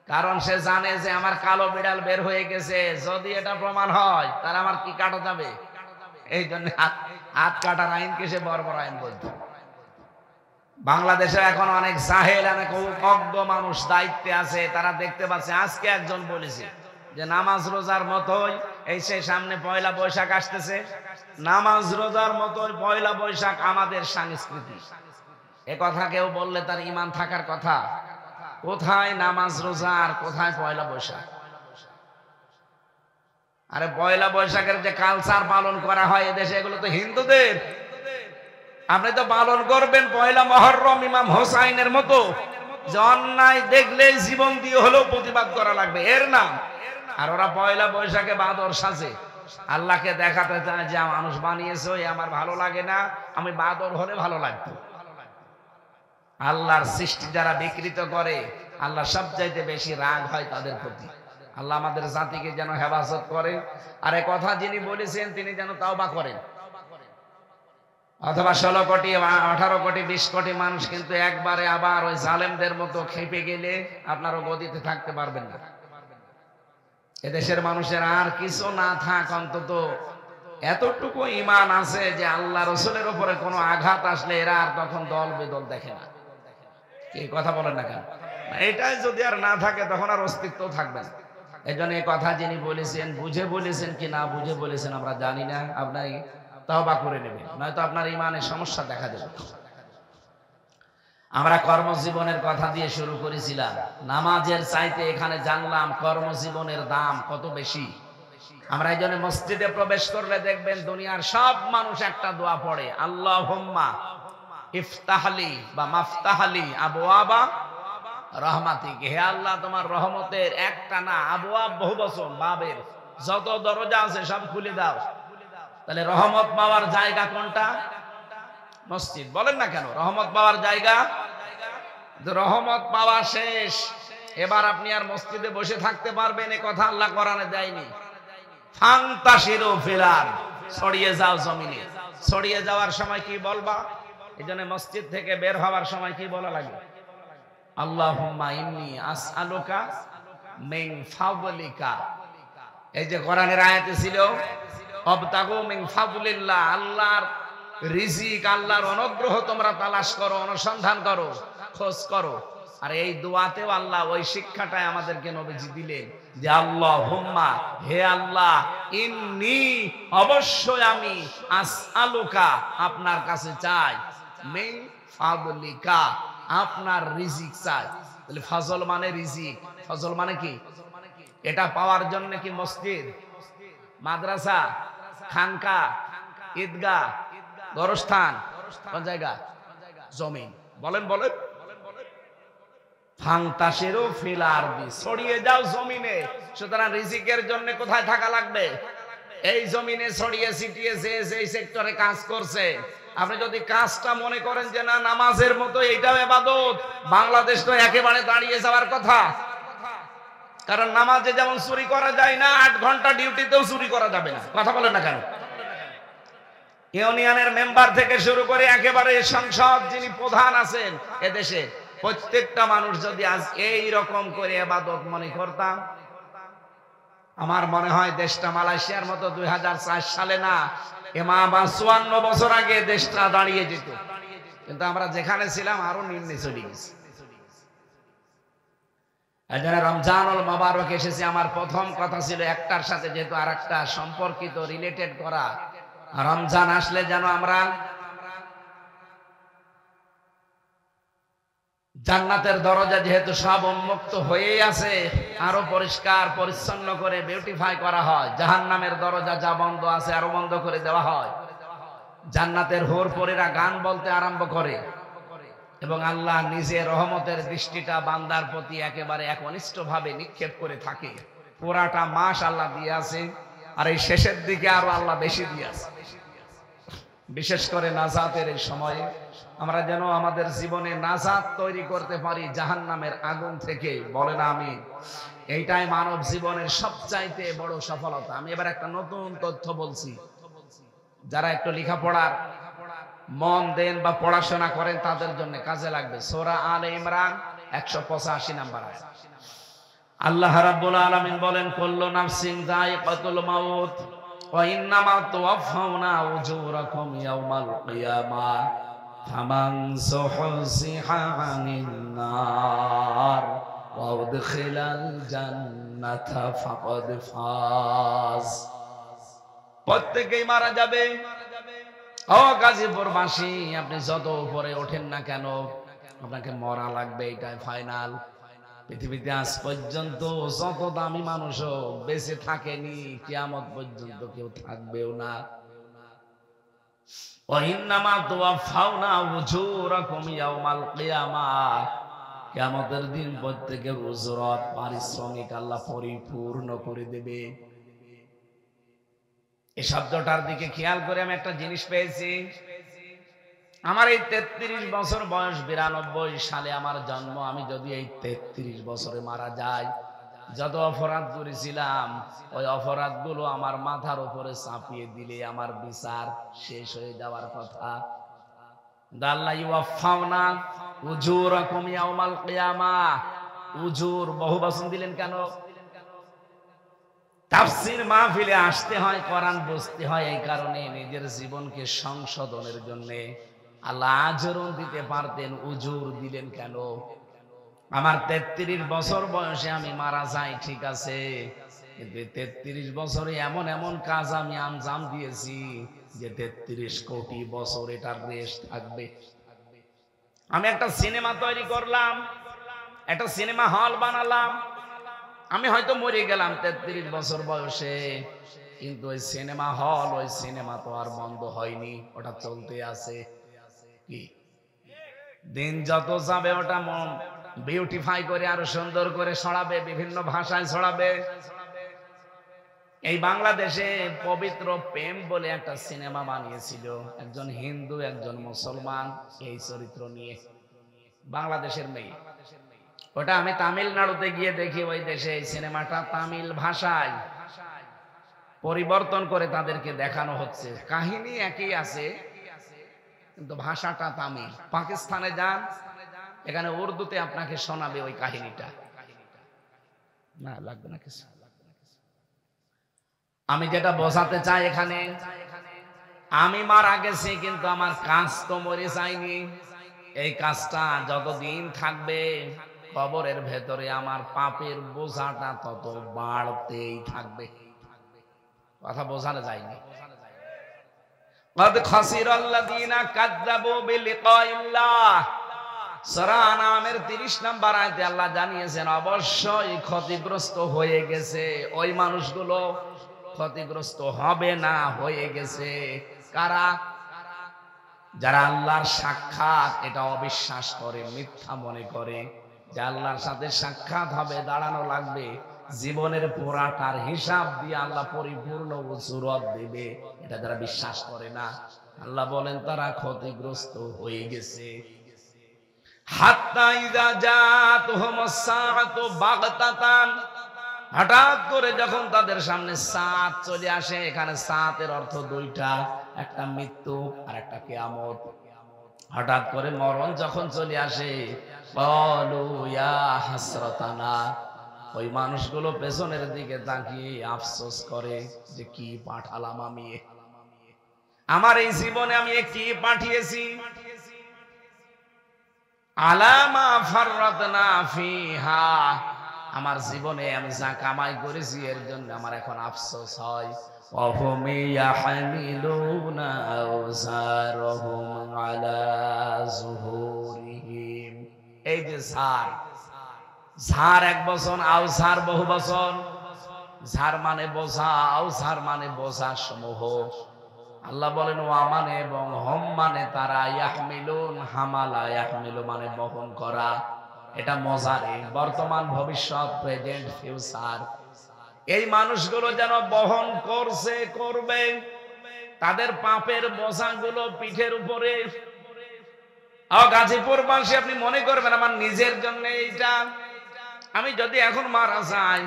কারণ সে জানে যে আমার কালো বিড়াল বের হয়ে গেছে, যদি এটা প্রমাণ হয় তাহলে আমার কি কাটা যাবে, এই জন্য হাত কাটার আইনকে সে বর্বর আইন বলতো। বাংলাদেশে এখন অনেক জাহেল, অনেক অজ্ঞ মানুষ দায়িত্বে আছে, তারা দেখতে পাচ্ছে। আজকে একজন বলেছে যে নামাজ রোজার মতোই এই সে সামনে পয়লা বৈশাখ আসতেছে, নামাজ রোজার মতোই পয়লা বৈশাখ আমাদের সংস্কৃতি। এ কথা কেউ বললে তার ঈমান থাকার কথা। কোথায় নামাজ রোজা আর কোথায় পয়লা বৈশাখ? আরে পয়লা বৈশাখের যে কালচার পালন করা হয় এদেশে, এগুলো তো হিন্দুদের। আপনি তো পালন করবেন পয়লা মুহররম ইমাম হোসাইনের মতো, যে অন্যায় দেখলেই জীবন দিয়ে হলেও প্রতিবাদ করা লাগবে, এর নাম। আর ওরা পয়লা বৈশাখে বাদর সাজে, আল্লাহকে দেখাতে চায় যে মানুষ বানিয়েছে, আমার ভালো লাগে না, আমি বাদর হলে ভালো লাগতো। আল্লাহর সৃষ্টি যারা বিকৃত করে, আল্লাহ সবচাইতে বেশি রাগ হয় তাদের প্রতি। আল্লাহ আমাদের জাতিকে যেন হেফাজত করে, আর এই কথা যিনি বলেছেন তিনি যেন তাওবা করেন। অথবা 16 কোটি 18 কোটি 20 কোটি মানুষ কিন্তু একবারে আবার ওই জালেমদের মতো খেপে গেলে আপনারও গদিতে থাকতে পারবেন না। এদেশের মানুষের আর কিছু না থাক, অন্তত এতটুকু ঈমান আছে যে আল্লাহ রসুলের উপরে কোনো আঘাত আসলে এরা আর তখন দল বেদল দেখে না। কি কথা বলেন না কেন? এটাই যদি আর না থাকে তখন আর অস্তিত্ব থাকবে না। এই জন্য এই কথা যিনি বলেছেন, বুঝে বলেছেন কি না বুঝে বলেছেন আমরা জানি না, আপনার তওবা করে নেবেন, নয়তো আপনার ঈমানের সমস্যা দেখা দেবে। আমরা কর্মজীবনের কথা দিয়ে শুরু করেছিলাম, নামাজের চাইতে এখানে জানলাম কর্মজীবনের দাম কত বেশি। আমরা এই জন্য মসজিদে প্রবেশ করলে দেখবেন দুনিয়ার সব মানুষ একটা দোয়া পড়ে, আল্লাহুম্মা ইফতাহলি বা মাফতাহলি আবওয়াবা রহমাতিক, হে আল্লাহ তোমার রহমতের একটা না, আবওয়াব বহু বচন, বাবের যত দরজা আছে সব খুলে দাও। তাহলে রহমত পাওয়ার জায়গা কোনটা? মসজিদ। বলেন না কেন রহমত পাওয়ার জায়গা? রহমত পাওয়া শেষ, এবার আপনি আর মসজিদে বসে থাকতে পারবেন এ কথা আল্লাহ কোরআনে দেয়নি। ফান্তাশিরু ফিল আরদ, ছড়িয়ে যাও জমিনে। ছড়িয়ে যাওয়ার সময় কি বলবা? এজন্য মসজিদ থেকে বের হওয়ার সময় কি বলা লাগে? আল্লাহুম্মা ইন্নী আসআলুকা মিন ফাদলিকা। এই যে কোরআনের আয়াতে ছিল অবতাগু মিন ফাদলিল্লাহ, আল্লাহর রিজিক, আল্লাহর অনুগ্রহ তোমরা তালাশ করো, অনুসন্ধান করো, খোঁজ করো। আর এই দোয়াতেও আল্লাহ ওই শিক্ষাটাই আমাদেরকে নবীজি দিলেন যে আল্লাহুম্মা, হে আল্লাহ, ইন্নী, অবশ্যই আমি, আসআলুকা, আপনার কাছে চাই, মিন ফাদলিকা, আপনার রিজিক চাই। তাহলে ফজল মানে রিজিক, ফজল মানে কি? এটা পাওয়ার জন্য কি মসজিদ, মাদ্রাসা, খানকা, ঈদগাহ, গোরস্থান, কোন জায়গা? জমিন। বলেন বলেন। ফান্তাশিরু ফিল আরদি, ছড়িয়ে যাও জমিনে। সুতরাং রিজিকের জন্য কোথায় থাকা লাগবে? এই জমিনে ছড়িয়ে ছিটিয়ে যে এই সেক্টরে কাজ করছে। আপনি যদি কাজটা মনে করেন যে না নামাজের মতো এইটাও ইবাদত, বাংলাদেশ তো একেবারে দাঁড়িয়ে যাওয়ার কথা। কারণ নামাজে যেমন চুরি করা যায় না, 8 ঘন্টা ডিউটিতেও চুরি করা যাবে না। কথা বলেন না কেন? ইউনিয়নের মেম্বার থেকে শুরু করে একেবারে সংসদ যিনি প্রধান আছেন এদেশে, প্রত্যেকটা মানুষ যদি আজ এই রকম করে ইবাদত মনে করতাম, আমার মনে হয় দেশটা মালয়েশিয়ার মতো 2004 সালে না, এমা 54 বছর আগে দেশটা দাঁড়িয়ে যেত। কিন্তু আমরা যেখানে ছিলাম আরো নিম্নে চলে গেছি। রমজানুল মুবারক এসেছে, আমার প্রথম কথা ছিল একটার সাথে যেহেতু আর একটা সম্পর্কিত, রিলেটেড করা। রমজান আসলে যেন আমরা জান্নাতের দরজা যেহেতু সব উন্মুক্ত হয়েই আছে, আরো পরিষ্কার পরিচ্ছন্ন করে বিউটিফাই করা হয়। জাহান্নামের দরজা যা বন্ধ আছে আরো বন্ধ করে দেওয়া হয়। জান্নাতের হুর পরীরা গান বলতে আরম্ভ করে এবং আল্লাহ নিজে রহমতের দৃষ্টিটা বান্দার প্রতি একেবারে একনিষ্ঠ ভাবে নিক্ষেপ করে থাকে। পুরাটা মাস আল্লাহ দিয়ে আছে, আর এই শেষের দিকে আরো আল্লাহ বেশি দিয়ে আছে। বিশেষ করে নাজাতের এই সময়ে আমরা যেন আমাদের জীবনে নাজাত তৈরি করতে পারি জাহান্নামের আগুন থেকে। বলেন আমিন। এইটাই মানব জীবনের সবচাইতে বড় সফলতা। আমি এবার একটা নতুন তথ্য বলছি, যারা একটু লেখাপড়ার মন দেন বা পড়াশোনা করেন তাদের জন্য কাজে লাগবে। সূরা আলে ইমরান 185 নম্বর আয়াত। আল্লাহ রাব্বুল আলামিন বলেন, কুল্লু নাফসিন যায়িকাতুল মাউত ওয়া ইন্নামা তুওয়াফাউনা উজুরাকুম ইয়াওমাল কিয়ামাহ ফামান যুহজিহা আনিন নার ওয়া উদখিলাল জান্নাতা ফাকাদ ফাজ। প্রত্যেকেই মারা যাবে। ও গাজীপুরবাসী, আপনি যত উপরে ওঠেন না কেন আপনাকে মরা লাগবে, এটাই ফাইনাল। পৃথিবীতে আজ পর্যন্ত যত দামি মানুষও বেঁচে থাকেনি, কিয়ামত পর্যন্ত কেউ থাকবেও না। ওয়া ইন্নামা তুওয়াফাউনা উজুরাকুম ইয়াওমাল কিয়ামাহ, কিয়ামতের দিন প্রত্যেকের উজরত, পারিশ্রমিক আল্লাহ পরিপূর্ণ করে দেবে। এই শব্দটার দিকে খেয়াল করে আমি একটা জিনিস পেয়েছি। আমার এই 33 বছর বয়স, 92 সালে আমার জন্ম। আমি যদি এই 33 বছরে মারা যাই, যত অপরাধ করেছিলাম ওই অপরাধগুলো আমার মাথার উপরে চাপিয়ে দিলে আমার বিচার শেষ হয়ে যাওয়ার কথা। আল্লাহ ইউওয়াফাউনা উজুরাকুম ইয়াওমাল কিয়ামাহ, উজুর বহুবচন দিলেন কেন? তাফসীর মাহফিলে আসতে হয়, কোরআন বুঝতে হয়, এই কারণে নিজের জীবনকে সংশোধনের জন্য। আল্লাহ আজরুন দিতে পারতেন, উজুর দিলেন কেন? আমার 33 বছর বয়সে আমি মারা যাই, ঠিক আছে, কিন্তু 33 বছরে এমন এমন কাজ আমি আঞ্জাম দিয়েছি যে 33 কোটি বছর এটার রেশ থাকবে। আমি একটা সিনেমা তৈরি করলাম, একটা সিনেমা হল বানালাম। আমি হয়তো মরে গেলাম 33 বছর বয়সে, কিন্তু ওই সিনেমা হল, ওই সিনেমা তো আর বন্ধ হয়নি, ওটা চলতে আছে। কি দিন যত যাবে ওটা বিউটিফাই করে আরো সুন্দর করে ছড়াবে, বিভিন্ন ভাষায় ছড়াবে। এই বাংলাদেশে পবিত্র প্রেম বলে একটা সিনেমা বানিয়েছিল একজন হিন্দু একজন মুসলমান, এই চরিত্র নিয়ে, বাংলাদেশের মেয়ে। ওটা আমি তামিলনাড়ুতে গিয়ে দেখি, ওই দেশে এই সিনেমাটা তামিল ভাষায় পরিবর্তন করে তাদেরকে দেখানো হচ্ছে। কাহিনী একই আছে কিন্তু ভাষাটা তামিল। পাকিস্তানে যান, এখানে উর্দুতে আপনাকে শোনাবে ওই কাহিনীটা। না লাগবে না কিছু। আমি যেটা বোঝাতে চাই এখানে, আমি মারা গেছি কিন্তু আমার কাজ তো মরে যায়নি। এই কাজটা যতদিন থাকবে কবরের ভেতরে আমার পাপের বোঝাটা তত বাড়তেই থাকবে। কথা বোঝানো যায়নি। قد خسر الذين كذبوا بلقاء الله সূরা আনামের 30 নম্বর আয়াতে আল্লাহ জানিয়েছেন অবশ্যই ক্ষতিগ্রস্ত হয়ে গেছে ওই মানুষগুলো, ক্ষতিগ্রস্ত হবে না হয়ে গেছে কারা? যারা আল্লাহর সাক্ষাৎ এটা অবিশ্বাস করে, মিথ্যা মনে করে যে আল্লাহর সাথে সাক্ষাৎ হবে, দাঁড়ানো লাগবে, জীবনের পুরাটার হিসাব দিয়ে আল্লাহ পরিপূর্ণ সুরত দেবে, এটা যারা বিশ্বাস করে না আল্লাহ বলেন তারা ক্ষতিগ্রস্ত হয়ে গেছে। হাত্তা ইযা জাতুহুমুস সাআতু বাগতাতান, হঠাৎ করে যখন তাদের সামনে সাত চলে আসে, এখানে সাতের অর্থ দুইটা, একটা মৃত্যু আর একটা কিয়ামত। হঠাৎ করে মরণ যখন চলে আসে, ক্বালু ইয়া হাসরাতানা, ওই মানুষগুলো পেছনের দিকে তাকিয়ে আফসোস করে যে কি পাঠালাম আমি, আমার এই জীবনে আমি কি পাঠিয়েছি। আলামা ফাররাতনা ফিহা, আমার জীবনে আমি যা কামাই করেছি এর জন্য আমার এখন আফসোস হয়। ওয়াহুম ইয়াহমিলুনা আওজারহুম আলা যুহুরিহিম, এই যে ঝাড়, ঝাড় এক বছর, আওজার বহু বছর, ঝাড় মানে বোঝা, আওজার মানে বোঝা সমূহ। আল্লাহ বলেন ওয়া মানে এবং হম মানে তারা, ইয়াহমিলুন হামালা, ইয়াহমিলু মানে বহন করা, এটা মজারে বর্তমান ভবিষ্যৎ প্রেজেন্ট ফিউচার। এই মানুষগুলো যেন বহন করছে, করবে তাদের পাপের বোঝাগুলো পিঠের উপরে। গাজীপুরবাসী আপনি মনে করবেন আমার নিজের জন্য এইটা, আমি যদি এখন মারা যাই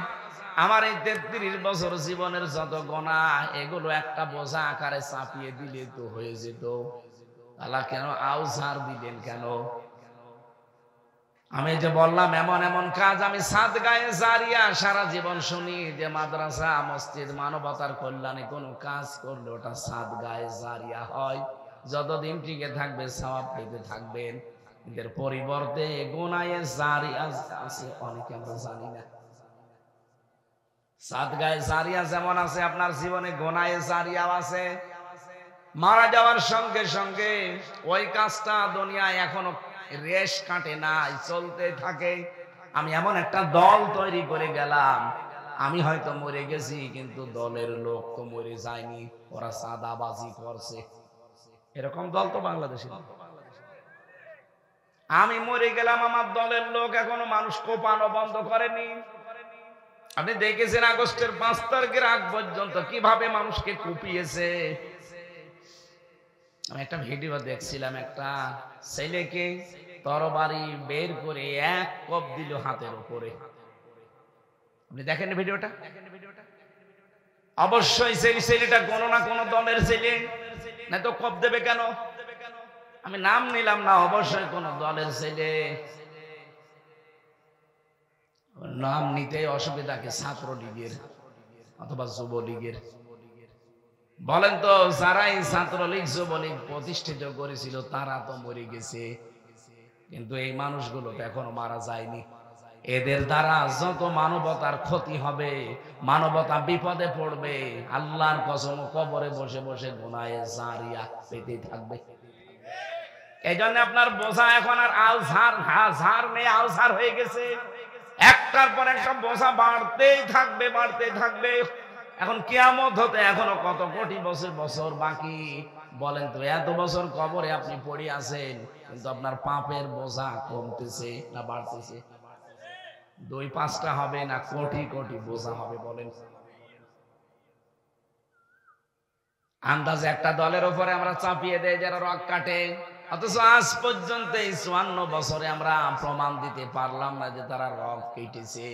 আমার এই 33 বছর জীবনের যত গুনাহ এগুলো একটা বোঝা আকারে চাপিয়ে দিলে তো হয়ে যেত। আল্লাহ কেন আউজার দিলেন কেন? আমি যে বললাম এমন এমন কাজ আমি সাদগায়ে জারিয়া সারা জীবন শুনি যে মাদ্রাসা মসজিদ মানবতার কল্যাণে কোনো কাজ করলে ওটা সাদগায়ে জারিয়া হয়, যতদিন টিকে থাকবে সওয়াব পেতে থাকবেন। এর পরিবর্তে গুনায়ে জারিয়া আছে অনেকে আমরা জানি না। সাদগায়ে জারিয়া যেমন আছে আপনার জীবনে গুনায়ে জারিয়াও আছে। মারা যাওয়ার সঙ্গে সঙ্গে ওই কাজটা দুনিয়ায় এখনো রেশ কাটে নাই, চলতে থাকে। আমি এমন একটা দল তৈরি করে গেলাম, আমি হয়তো মরে গেছি কিন্তু দলের লোক তো মরে যায়নি, ওরা সাদাবাজি করছে, এরকম দল তো বাংলাদেশে। আমি মরে গেলাম, আমার দলের লোক এখনো মানুষ কোপানো বন্ধ করেনি। আপনি দেখেছেন আগস্টের 5 তারিখের আগ পর্যন্ত কিভাবে মানুষকে কুপিয়েছে। আমি একটা ভিডিও দেখছিলাম, একটা ছেলেকে তরবারি বের করে এক কোপ দিল হাতের উপরে। আপনি দেখেন ভিডিওটা? অবশ্যই ছেলেটা কোনো না কোনো দলের ছেলে, না তো কোপ দেবে কেন? আমি নাম নিলাম না, অবশ্যই কোন দলের ছেলে। নাম নিতে অসুবিধা কি? ছাত্রলীগের অথবা যুবলীগের। বলেন তো, যারাই ছাত্রলীগ যুবলীগ প্রতিষ্ঠিত করেছিল তারা তো মরে গেছে, কিন্তু এই মানুষগুলো এখনো মারা যায়নি। এদের দ্বারা যত মানবতার ক্ষতি হবে, মানবতা বিপদে পড়বে, আল্লাহর কসম কবরে বসে বসে গুনাহে জারিয়া পেতে থাকবে। এই জন্য আপনার বোঝা এখন আর আলঝার হাজার নেই, আলঝার হয়ে গেছে। একটার পর একটা বোঝা বাড়তেই থাকবে, বাড়তেই থাকবে। এখন কিয়ামত হতে এখনো কত কোটি বছর বাকি। বলেন তো, এত বছর কবরে আপনি পড়ে আছেন, কিন্তু আপনার পাপের বোঝা কমতেছে না বাড়তেছে? 2-5টা হবে না কোটি কোটি বোঝা হবে? বলেন। আন্দাজে একটা দলের উপরে আমরা চাপিয়ে দেই যারা রক কাটে, অথচ আজ পর্যন্ত এই 54 বছরে আমরা প্রমাণ দিতে পারলাম না যে তারা রক কেটেছে।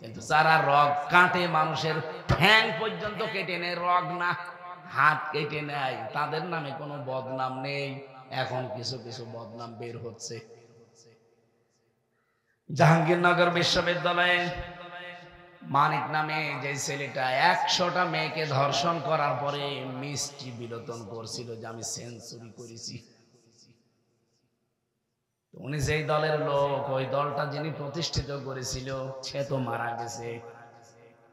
কিন্তু যারা রক কাটে, মানুষের ঠ্যাং পর্যন্ত কেটে নেয়, রক না হাত কেটে নেয়, তাদের নামে কোনো বদনাম নেই। এখন কিছু কিছু বদনাম বের হচ্ছে। জাহাঙ্গীরনগর বিশ্ববিদ্যালয়ে মানিক নামে যে ছেলেটা 100টা মেয়েকে ধর্ষণ করার পরে মিষ্টি বিলোচন করছিল যে আমি সেঞ্চুরি করেছি। উনি যেই দলের লোক, ওই দলটা যিনি প্রতিষ্ঠিত করেছিল সে তো মারা গেছে,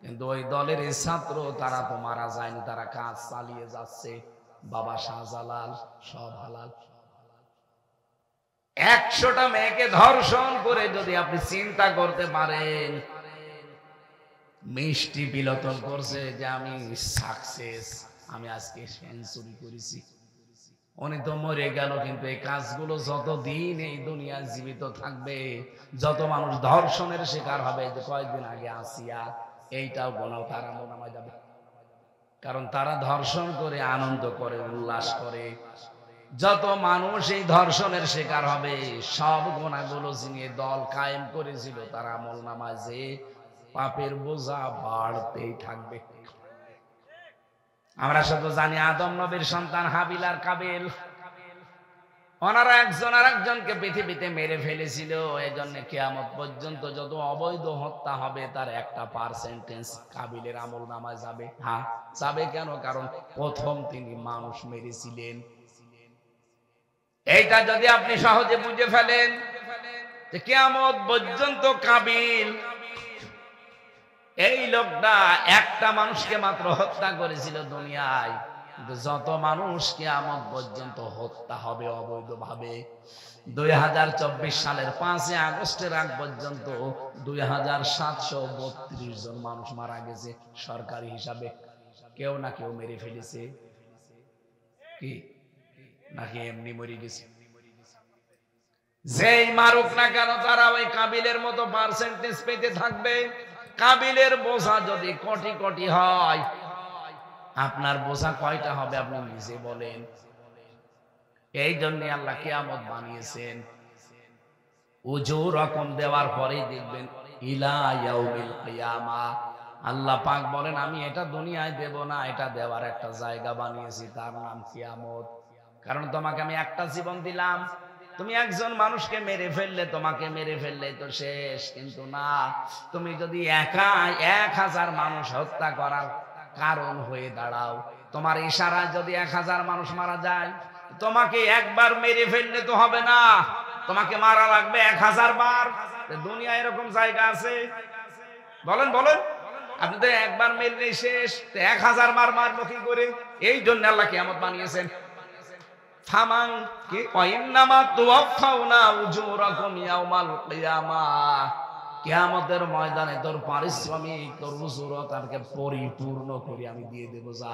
কিন্তু ওই দলের এই ছাত্র তারা তো মারা যায়নি, তারা কাজ চালিয়ে যাচ্ছে। বাবা শাহজালাল সব হালাল। 100টা মেয়েকে ধর্ষণ করে যদি আপনি চিন্তা করতে পারেন, মিষ্টি বিলোতন করছে যে আমি সাকসেস, আমি আজকে সেঞ্চুরি করেছি। উনি তো মরে গেল, কিন্তু এই কাজগুলো যতদিন এই দুনিয়া জীবিত থাকবে, যত মানুষ ধর্ষণের শিকার হবে, যে কয়েকদিন আগে আসিয়া, এইটাও গোনাও তার আমলনামায় যাবে। কারণ তারা ধর্ষণ করে আনন্দ করে, উল্লাস করে। যত মানুষ এই ধর্ষণের শিকার হবে, সব গুনাহগুলো যিনি দল কায়েম করেছিল তার আমলনামায় যে পাপের বোঝা বাড়তেই থাকবে। আমরা শুধু জানি আদম নবীর সন্তান হাবিল আর কাবিল, ওনারা একজন আর একজনকে পৃথিবীতে মেরে ফেলেছিল। এই জন্য কিয়ামত পর্যন্ত যত অবৈধ হত্যা হবে তার একটা পার্সেন্টেজ কাবিলের আমলনামায় যাবে। হ্যাঁ, যাবে কেন? কারণ প্রথম তিনি মানুষ মেরেছিলেন। এইটা যদি আপনি সহজে বুঝে ফেলেন যে কিয়ামত পর্যন্ত কাবিল, এই লোকটা একটা মানুষকে মাত্র হত্যা করেছিল দুনিয়ায়, কিন্তু যত মানুষ কিয়ামত পর্যন্ত হত্যা হবে অবৈধভাবে, 2024 সালের 5 আগস্টের আগ পর্যন্ত 2732 জন মানুষ মারা গেছে সরকারি হিসাবে। কেউ না কেউ মেরে ফেলেছে, কি নাকি এমনি মরে গেছে? যেই মারুক না কেন তারা ওই কাবিলের মতো পার্সেন্টেজ পেতে থাকবে। কাবিলের বোঝা যদি কোটি কোটি হয়, আপনার বোঝা কয়টা হবে আপনি নিজে বলেন? এই জন্য আল্লাহ কিয়ামত বানিয়েছেন। উজু রকম দেওয়ার পরেই দেখবেন ইলা ইয়াউমিল কিয়ামা, আল্লাহ পাক বলেন আমি এটা দুনিয়ায় দেব না, এটা দেওয়ার একটা জায়গা বানিয়েছি, তার নাম কিয়ামত। কারণ তোমাকে আমি একটা জীবন দিলাম, তুমি একজন মানুষকে মেরে ফেললে, তোমাকে মেরে ফেললে তো শেষ, কিন্তু না, তুমি যদি একা 1000 মানুষ হত্যা করার কারণ হয়ে দাঁড়াও, তোমার ইশারায় যদি 1000 মানুষ মারা যায়, তোমাকে একবার মেরে ফেললে তো হবে না, তোমাকে মারা লাগবে 1000 বার। দুনিয়া এরকম জায়গা আছে? বলেন বলেন, আপনি তো একবার মেরলে শেষ, 1000 বার মারবো কি করে? এই জন্য আল্লাহ কিয়ামত বানিয়েছেন। ফামান কি ওয়াইন্নামা তুওয়াফাউনা উজুরাকুম ইয়াউমাল কিয়ামাহ, কিয়ামতের ময়দানে তোর পারিশ্রমিক, তোর উজুরত আমাকে পরিপূর্ণ করে আমি দিয়ে দেব। যা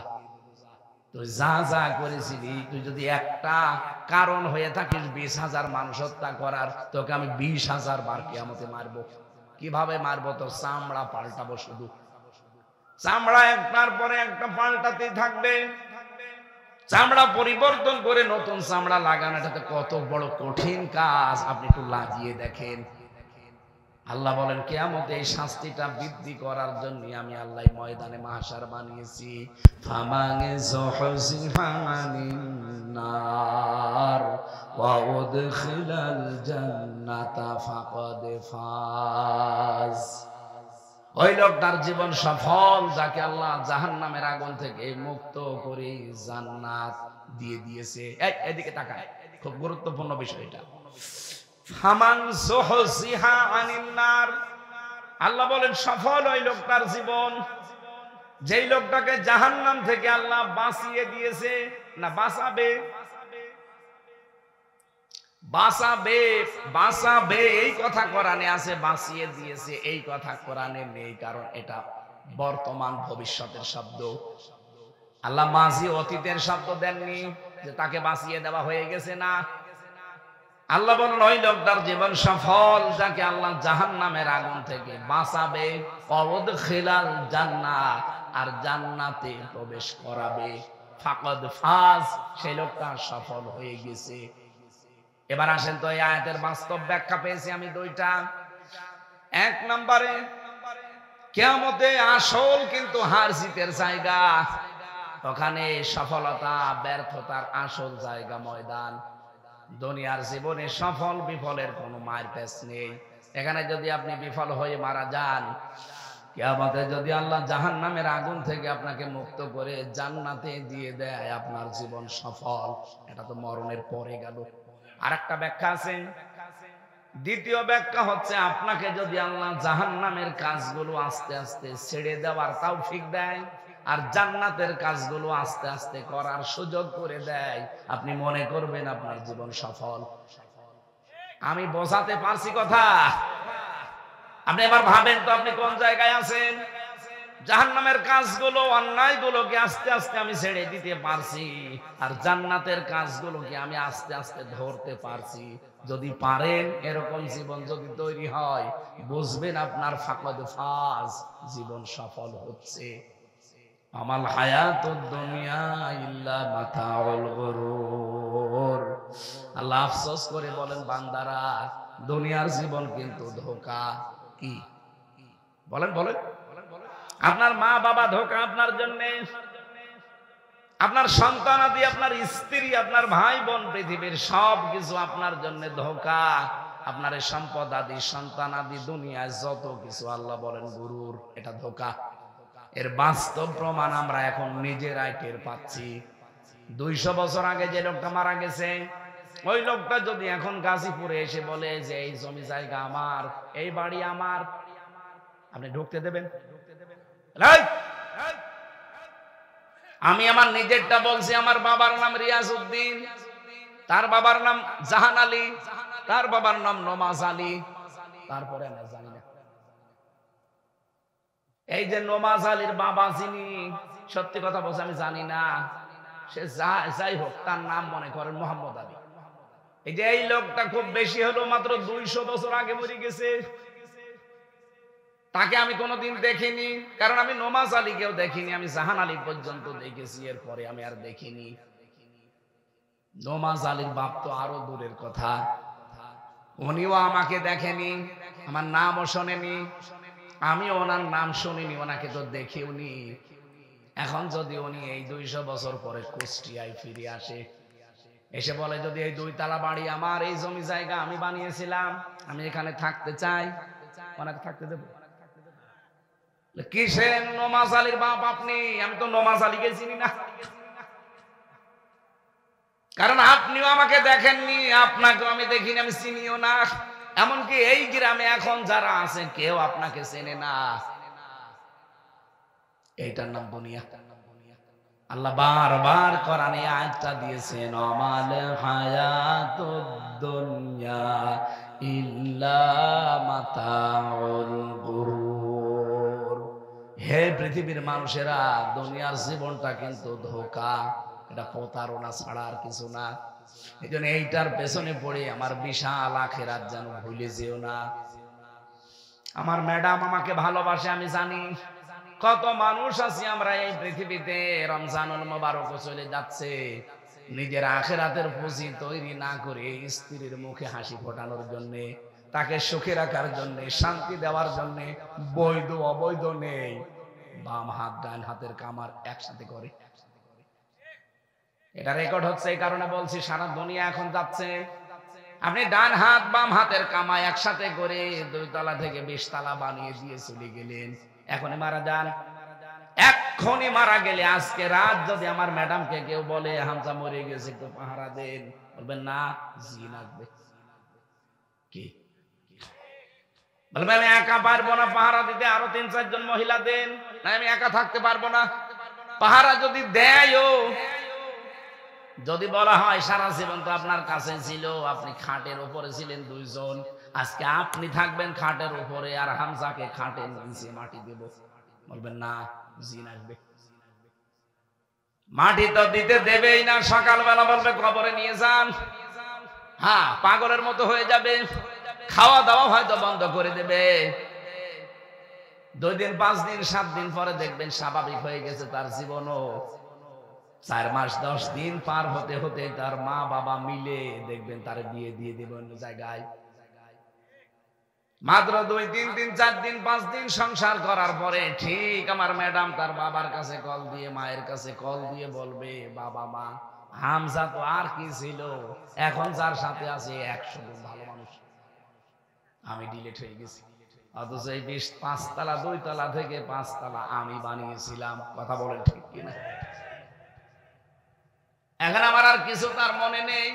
তুই যা যা করেছিলি, তুই যদি একটা কারণ হয়ে থাকিস 20,000 মানুষ হত্যা করার, তোকে আমি 20,000 বার কিয়ামতে মারবো। কিভাবে মারবো? তোর চামড়া পাল্টাবো, শুধু চামড়া একটার পরে একটা পাল্টাতেই থাকবে। চামড়া পরিবর্তন করে নতুন চামড়া লাগানো, এটাতে কত বড় কঠিন কাজ, আপনি একটু লাগিয়ে দেখেন। আল্লাহ বলেন কিয়ামতে এই শাস্তিটা বৃদ্ধি করার জন্য আমি আল্লাহ ময়দানে মাহশার বানিয়েছি। ফামানে যুহজিহা আনিন নার ওয়া উদখিলাল জান্নাতা ফাকাদ ফাজ, ওই লোকটার জীবন সফল যাকে আল্লাহ জাহান্নামের আগুন থেকে মুক্ত করে জান্নাত দিয়ে দিয়েছে। এদিকে তাকায়, খুব গুরুত্বপূর্ণ বিষয় এটা। ফামান যুহজিহা আনিন নার, আল্লাহ বলেন সফল ওই লোকটার জীবন, যেই লোকটাকে জাহান্নাম থেকে আল্লাহ বাঁচিয়ে দিয়েছে। না বাঁচাবে, বাঁচাবে, বাঁচাবে এই কথা কোরআনে আছে, বাঁচিয়ে দিয়েছে এই কথা কোরআনে নেই, কারণ এটা বর্তমান ভবিষ্যতের শব্দ। আল্লাহ মাঝি অতীতের শব্দ দেননি যে তাকে বাঁচিয়ে দেওয়া হয়ে গেছে, না। আল্লাহ বলেন ওই লোকটার জীবন সফল যাকে আল্লাহ জাহান্নামের আগুন থেকে বাঁচাবে, উদখিলাল জান্নাত, আর জান্নাতে প্রবেশ করাবে। ফাকাদ ফাজ, সেই লোকটা সফল হয়ে গেছে। এবার আসেন তো এই আয়াতের বাস্তব ব্যাখ্যা পেয়েছি আমি দুইটা। এক নম্বরে, কিয়ামতে আসল কিন্তু হার জিতের জায়গা, ওখানে সফলতা ব্যর্থতার আসল জায়গা ময়দান। দুনিয়ার জীবনে সফল বিফলের কোনো মায়ের পেছ নেই। এখানে যদি আপনি বিফল হয়ে মারা যান, কিয়ামতে যদি আল্লাহ জাহান্নামের আগুন থেকে আপনাকে মুক্ত করে জান্নাতে দিয়ে দেয়, আপনার জীবন সফল। এটা তো মরণের পরে গেল। আর একটা ব্যাখ্যা আছে, দ্বিতীয় ব্যাখ্যা হচ্ছে আপনাকে যদি আল্লাহ জাহান্নামের কাজগুলো আস্তে আস্তে ছেড়ে দেওয়ার তৌফিক দেয় আর জান্নাতের কাজগুলো আস্তে আস্তে করার সুযোগ করে দেয়, আপনি মনে করবেন আপনার জীবন সফল। আমি বোঝাতে পারছি কথা? আপনি এবার ভাবেন তো আপনি কোন জায়গায় আছেন। জাহান্নামের কাজগুলো, অন্যায়গুলোকে আস্তে আস্তে আমি ছেড়ে দিতে পারছি, আর জান্নাতের কাজগুলোকে আমি আস্তে আস্তে ধরতে পারছি। যদি পারেন, এরকম জীবন যদি তৈরি হয়, বুঝবেন আপনার ফাকদ ফাজ, জীবন সফল হচ্ছে। আমাল হায়াতুদ দুনিয়া ইল্লা মাতাউল গুরুর। আল্লাহ আফসোস করে বলেন, বান্দারা, দুনিয়ার জীবন কিন্তু ধোঁকা। কি বলেন বলেন? আপনার মা বাবা ধোঁকা আপনার জন্য, আপনার সন্তানাদি, আপনার স্ত্রী, আপনার ভাই বোন, পৃথিবীর সব কিছু আপনার জন্য ধোঁকা। আপনার এই সম্পদ আদি, সন্তান আদি, দুনিয়ায় যত কিছু আল্লাহ বলেন গুরুর, এটা ধোঁকা। এর বাস্তব প্রমাণ আমরা এখন নিজেরাই টের পাচ্ছি। 200 বছর আগে যে লোকটা মারা গেছে, ওই লোকটা যদি এখন গাজীপুরে এসে বলে যে এই জমি জায়গা আমার, এই বাড়ি আমার, আপনি ঢুকতে দেবেন? আমি আমার নিজেরটা বলছি। আমার বাবার নাম রিয়াজউদ্দিন, তার বাবার নাম জাহান আলী, তার বাবার নাম নমাজ আলী, তারপরে আমি জানি না। এই যে নমাজ আলীর বাবা যিনি, সত্যি কথা বলছে আমি জানি না, সে যাই হোক, তার নাম মনে করেন মোহাম্মদ আলী। এই যে এই লোকটা খুব বেশি হলো মাত্র 200 বছর আগে মরে গেছে। তাকে আমি কোনোদিন দেখিনি, কারণ আমি নমাজ আলীকেও দেখিনি, আমি জাহান আলী পর্যন্ত দেখেছি, এরপরে আমি আর দেখিনি। নমাজ আলীর বাপ তো আরো দূরের কথা, উনিও আমাকে দেখেনি, আমার নামও শোনেনি, আমি ওনার নাম শুনিনি, ওনাকে তো দেখিওনি। এখন যদি উনি এই 200 বছর পরে কুষ্টিয়ায় ফিরে আসে, এসে বলে যদি এই 2 তালা বাড়ি আমার, এই জমি জায়গা আমি বানিয়েছিলাম, আমি এখানে থাকতে চাই, ওনাকে থাকতে দেব? কিসের নমাজ আলীর বাপ আপনি? আমি তো নমাজ আলীকে চিনি না, কারণ আপনিও আমাকে দেখেননি, আপনাকেও আমি দেখিনি, আমি চিনিও না। এমনকি এই গ্রামে এখন যারা আছে কেউ আপনাকে চেনে না। এইটার নাম দুনিয়া। আল্লাহ বারবার কোরআনে আয়াতটা দিয়েছেন, আমাল হায়াতুদ দুনিয়া ইল্লা মাতাউল গুরুর। হে পৃথিবীর মানুষেরা, দুনিয়ার জীবনটা কিন্তু ধোঁকা, এটা প্রতারণা ছাড়া আর কিছু না। এই জন্য এইটার পেছনে পড়ে আমার বিশাল আখিরাত যেন ভুলে যেও না। আমার ম্যাডাম আমাকে ভালোবাসে, আমি জানি। কত মানুষ আছি আমরা এই পৃথিবীতে, রমজানুল মুবারক চলে যাচ্ছে, নিজের আখিরাতের পুঁজি তৈরি না করে স্ত্রীর মুখে হাসি ফোটানোর জন্য, তাকে সুখে রাখার জন্য, শান্তি দেওয়ার জন্য বৈধ অবৈধ নেই, বাম হাত ডান হাতের কামার একসাথে করে। এটা রেকর্ড হচ্ছে, এই কারণে বলছি সারা দুনিয়া এখন যাচ্ছে। আপনি ডান হাত বাম হাতের কামাই একসাথে করে 2 তলা থেকে 20 তলা বানিয়ে দিয়ে চলে গেলেন, এখনই মারা যান। এক্ষুনি মারা গেলে আজকে রাত যদি আমার ম্যাডামকে কেউ বলে হামজা মরে গেছে, একটু পাহারা দেন, বলবেন না? জি লাগবে। কি বলবে? আমি একা পারবো না পাহারা দিতে, আরো 3-4 জন মহিলা দেন। না, আমি একা থাকতে পারবো না। পাহারা যদি দেয়ও, যদি বলা হয় সারা জীবন তো আপনার কাছে ছিল, আপনি খাটের উপরে ছিলেন 2 জন, আজকে আপনি থাকবেন খাটের উপরে আর হামজাকে খাটের নিচে মাটি দেব, বলবেন না? জিন আসবে। মাটি তো দিতে দেবেই না, সকালবেলা বলবে কবরে নিয়ে যান। হ্যাঁ, পাগলের মতো হয়ে যাবে, খাওয়া দাওয়া হয়তো বন্ধ করে দেবে। 2 দিন 5 দিন 7 দিন পরে দেখবেন স্বাভাবিক হয়ে গেছে তার জীবনও। 4 মাস 10 দিন পার হতে হতে তার মা বাবা মিলে দেখবেন তার বিয়ে দিয়ে দেবে অন্য জায়গায়। মাত্র 2-3 দিন 4 দিন 5 দিন সংসার করার পরে ঠিক আমার ম্যাডাম তার বাবার কাছে কল দিয়ে, মায়ের কাছে কল দিয়ে বলবে, বাবা মা, হামজা তো আর কি ছিল, এখন যার সাথে আছে 100 গুণ ভালো মানুষ, আমি ডিলিট হয়ে গেছি। অথচ এই 5 তলা 2 তলা থেকে 5 তলা আমি বানিয়েছিলাম। কথা বলেন ঠিক কিনা? এখন আমার আর কিছু তার মনে নেই।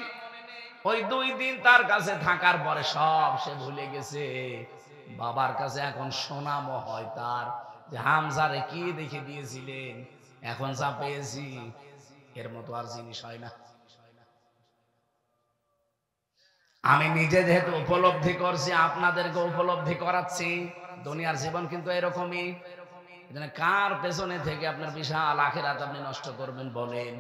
ওই 2 দিন তার কাছে থাকার পরে সব সে ভুলে গেছে। বাবার কাছে এখন সুনাম হয় তার, যে হামজারে কি দেখে দিয়েছিলেন, এখন যা পেয়েছি এর মতো আর জিনিস হয় না। আমি নিজে যেহেতু উপলব্ধি করছি, আপনাদেরকে উপলব্ধি করাচ্ছি। দুনিয়ার জীবন কিন্তু এরকমই। কার পেছনে থেকে আপনার বিশাল আখিরাত আপনি নষ্ট করবেন বলেন?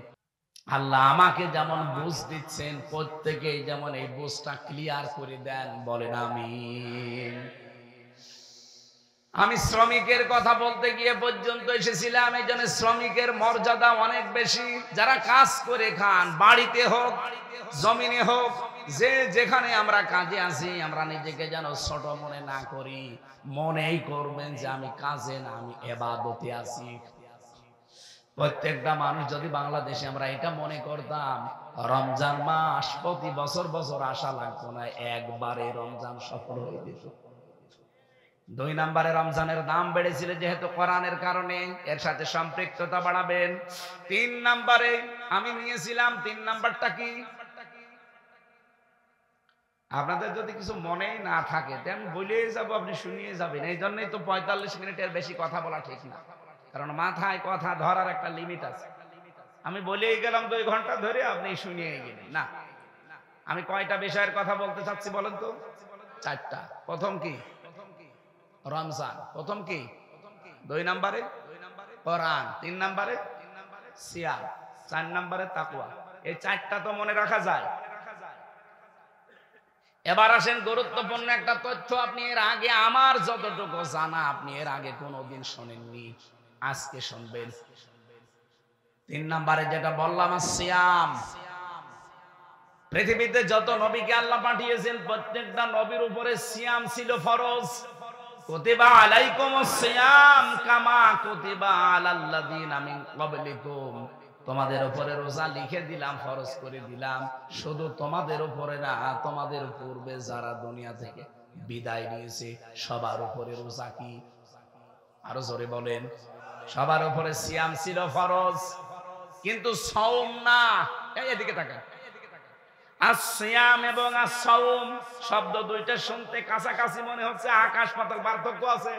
আল্লাহ আমাকে যেমন বুঝ দিচ্ছেন, প্রত্যেকেই যেমন এই বুঝটা ক্লিয়ার করে দেন বলেন আমিন। আমি শ্রমিকের কথা বলতে গিয়ে পর্যন্ত এসেছিলাম, এই জন্য শ্রমিকের মর্যাদা অনেক বেশি। যারা কাজ করে খান, বাড়িতে হোক জমিনে হোক, যে যেখানে আমরা কাজে আছি, আমরা নিজেকে যেন ছোট মনে না করি, মনেই করবেন যে আমি কাজে না, আমি ইবাদতে আছি। প্রত্যেকটা মানুষ যদি বাংলাদেশে আমরা এটা মনে করতাম, রমজান মাস প্রতি বছর বছর আসা লাগতো না, একবারে রমজান সফল হয়ে যেত। 2 নম্বরে রমজানের দাম বেড়েছিল যেহেতু কোরআনের কারণে, এর সাথে সম্পৃক্ততা বাড়াবেন। 3 নম্বরে আমি নিয়েছিলাম, 3 নাম্বারটা কি আপনাদের যদি কিছু মনেই না থাকে তে আমি বলেই যাবো, আপনি শুনিয়ে যাবেন। এই জন্যই তো 45 মিনিটের বেশি কথা বলা ঠিক না, কারণ মাথায় কথা ধরার একটা লিমিট আছে। আমি বলেই গেলাম 2 ঘন্টা ধরে, আপনি শুনিয়ে গেলেন না। আমি কয়টা বিষয়ের কথা বলতে চাচ্ছি বলেন তো? 4টা। প্রথম কি? রমজান। প্রথম কি? 2 নম্বরে কোরআন, 3 নম্বরে সিয়াম, 4 নম্বরে তাকওয়া। এই 4টা তো মনে রাখা যায়। এবার আসেন গুরুত্বপূর্ণ একটা তথ্য, আপনি এর আগে আমার যতটুকু জানা আপনি এর আগে কোনোদিন শোনেননি, আজকে শুনবেন। 3 নম্বরে যেটা বললাম সিয়াম। পৃথিবীতে যত নবীকে আল্লাহ পাঠিয়েছেন প্রত্যেকটা নবীর উপরে সিয়াম ছিল ফরজ। কুতিবা আলাইকুমুস সিয়াম কামা কুতিবা আলাল্লাযিনা মিন ক্বাবলিকুম। তোমাদের উপরে রোজা লিখে দিলাম, ফরজ করে দিলাম। শুধু তোমাদের উপরে না, তোমাদের পূর্বে যারা দুনিয়া থেকে বিদায় নিয়েছে সবার উপরে রোজা কি? আরো জোরে বলেন। সবার উপরে সিয়াম ছিল ফরজ, কিন্তু সাওম না। এদিকে তাকান। আসিয়াম এবং আসসাওম শব্দ দুইটা শুনতে কাছাকাছি মনে হচ্ছে, আকাশ পাতাল পার্থক্য আছে।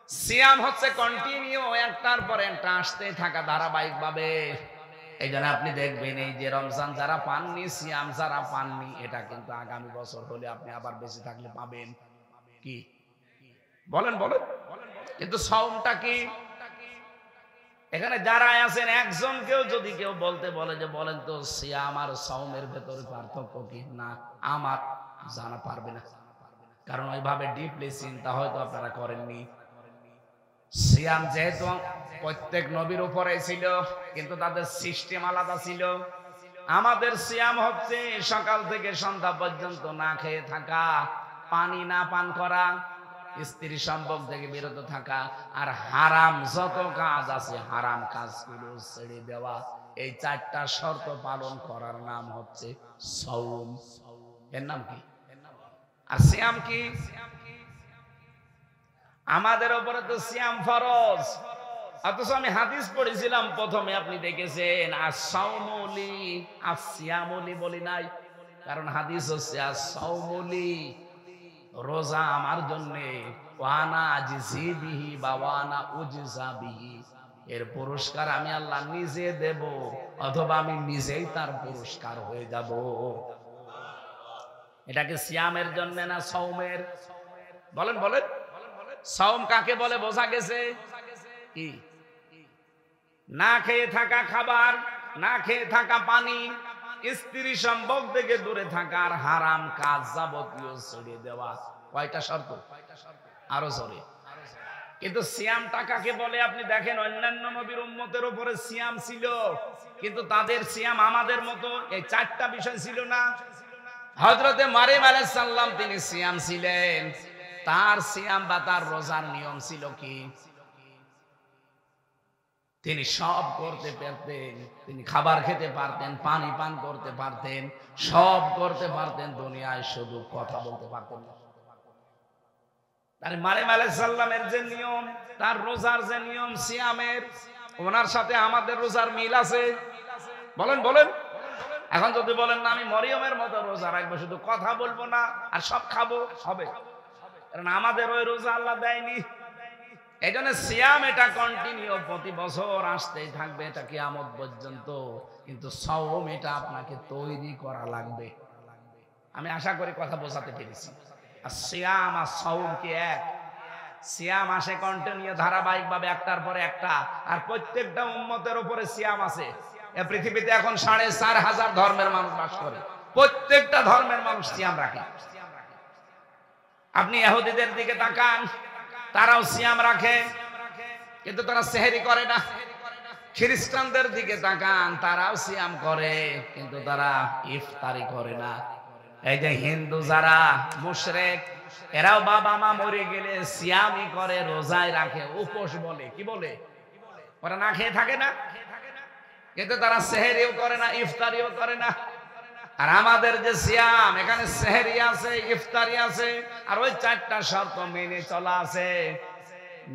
সিয়াম হচ্ছে কন্টিনিউ, একটার পর একটা আসতে থাকা ধারাবাহিক ভাবে। এই জন্য আপনি দেখবেন এই যে রমজান যারা পাননি, সিয়াম যারা পাননি, এটা কিন্তু আগামী বছর হলে আপনি আবার বেঁচে থাকলে পাবেন। কি বলেন বলেন? কিন্তু সাওমটা কি? এখানে যারা আছেন একজনকেও যদি কেউ বলতে বলে যে বলেন তো সিয়াম আর সাওমের ভেতরে পার্থক্য কি, না আমার জানা পারবে না, কারণ ওইভাবে ডিপলি চিন্তা হয়তো আপনারা করেননি। সিয়াম যেহেতু প্রত্যেক নবীর উপরে ছিল, কিন্তু তাদের সিস্টেম আলাদা ছিল। আমাদের সিয়াম হচ্ছে সকাল থেকে সন্ধ্যা পর্যন্ত না খেয়ে থাকা, পানি না পান করা, স্ত্রী সম্পর্ক থেকে বিরত থাকা, আর হারাম যত কাজ আছে হারাম কাজগুলো ছেড়ে দেওয়া। এই 4টা শর্ত পালন করার নাম হচ্ছে সাওম। এর নাম কি? আর সিয়াম কি? আমাদের উপরে তো সিয়াম ফরজ, অথচ আমি হাদিস পড়েছিলাম প্রথমে, আপনি দেখেছেন আস-সাওমুলি আস-সিয়ামুলি বলি নাই, কারণ হাদিস হচ্ছে আস-সাওমুলি, রোজা আমার জন্য, ওয়ানা আজিজি বিহি বা ওয়ানা উজজা বিহি, এর পুরস্কার আমি আল্লাহ নিজে দেব, অথবা আমি নিজেই তার পুরস্কার হয়ে যাব। এটাকে সিয়ামের জন্য না সাওমের? বলেন বলেন। সাওম কাকে বলে বোঝা গেছে? কি? না খেয়ে থাকা খাবার, না খেয়ে থাকা পানি, স্ত্রী সম্পর্ক থেকে দূরে থাকা, আর হারাম কাজ যাবতীয় ছেড়ে দেওয়া। কয়টা শর্ত? আরো জোরে। কিন্তু সিয়ামটা কাকে বলে? আপনি দেখেন অন্যান্য নবীর উম্মতের উপরে সিয়াম ছিল, কিন্তু তাদের সিয়াম আমাদের মতো এই 4টা বিষয় ছিল না। হযরতে মারিয়াম আলাইহিস সালাম তিনি সিয়াম ছিলেন, তার সিয়াম বা তার রোজার নিয়ম ছিল কি? তিনি সব করতে পারতেন, তিনি খাবার খেতে পারতেন, পানি পান করতে পারতেন, সব করতে পারতেন, দুনিয়ায় শুধু কথা বলতে পারতেন না। তার মারিয়াম আলাইহিস সালামের যে নিয়ম, তার রোজার যে নিয়ম সিয়ামের, ওনার সাথে আমাদের রোজার মিল আছে? বলেন বলেন। এখন যদি বলেন না আমি মরিয়মের মতো রোজা রাখবো, শুধু কথা বলবো না আর সব খাবো, হবে? কারণ আমাদের ওই রোজা আল্লাহ দেয়নি। এই জন্য সিয়াম এটা কন্টিনিউ প্রতি বছর আসতেই থাকবে, এটা কিয়ামত পর্যন্ত। কিন্তু সাওম এটা আপনাকে তৈরি করা লাগবে। আমি আশা করি কথা বোঝাতে পেরেছি। আর সিয়াম আর সাওম কি এক? সিয়াম আসে কন্টিনিউ ধারাবাহিকভাবে একটার পরে একটা, আর প্রত্যেকটা উম্মতের উপরে সিয়াম আছে। এই পৃথিবীতে এখন ৪,৫০০ ধর্মের মানুষ বাস করে, প্রত্যেকটা ধর্মের মানুষ সিয়াম রাখে। আপনি ইহুদিদের দিকে তাকান, তারাও সিয়াম রাখে, কিন্তু তারা সেহরি করে না। খ্রিস্টানদের দিকে তাকান, তারাও সিয়াম করে, কিন্তু তারা ইফতারি করে না। এই যে হিন্দু যারা মুশরিক, এরাও বাবা মা মরে গেলে সিয়ামই করে, রোজায় রাখে, উপোস বলে, কি বলে, ওরা না খেয়ে থাকে না, কিন্তু তারা সেহরিও করে না, ইফতারিও করে না। আর আমাদের যে সিয়াম, এখানে সেহরি আছে, ইফতারি আছে, আর ওই 4টা শর্ত মেনে চলা আছে।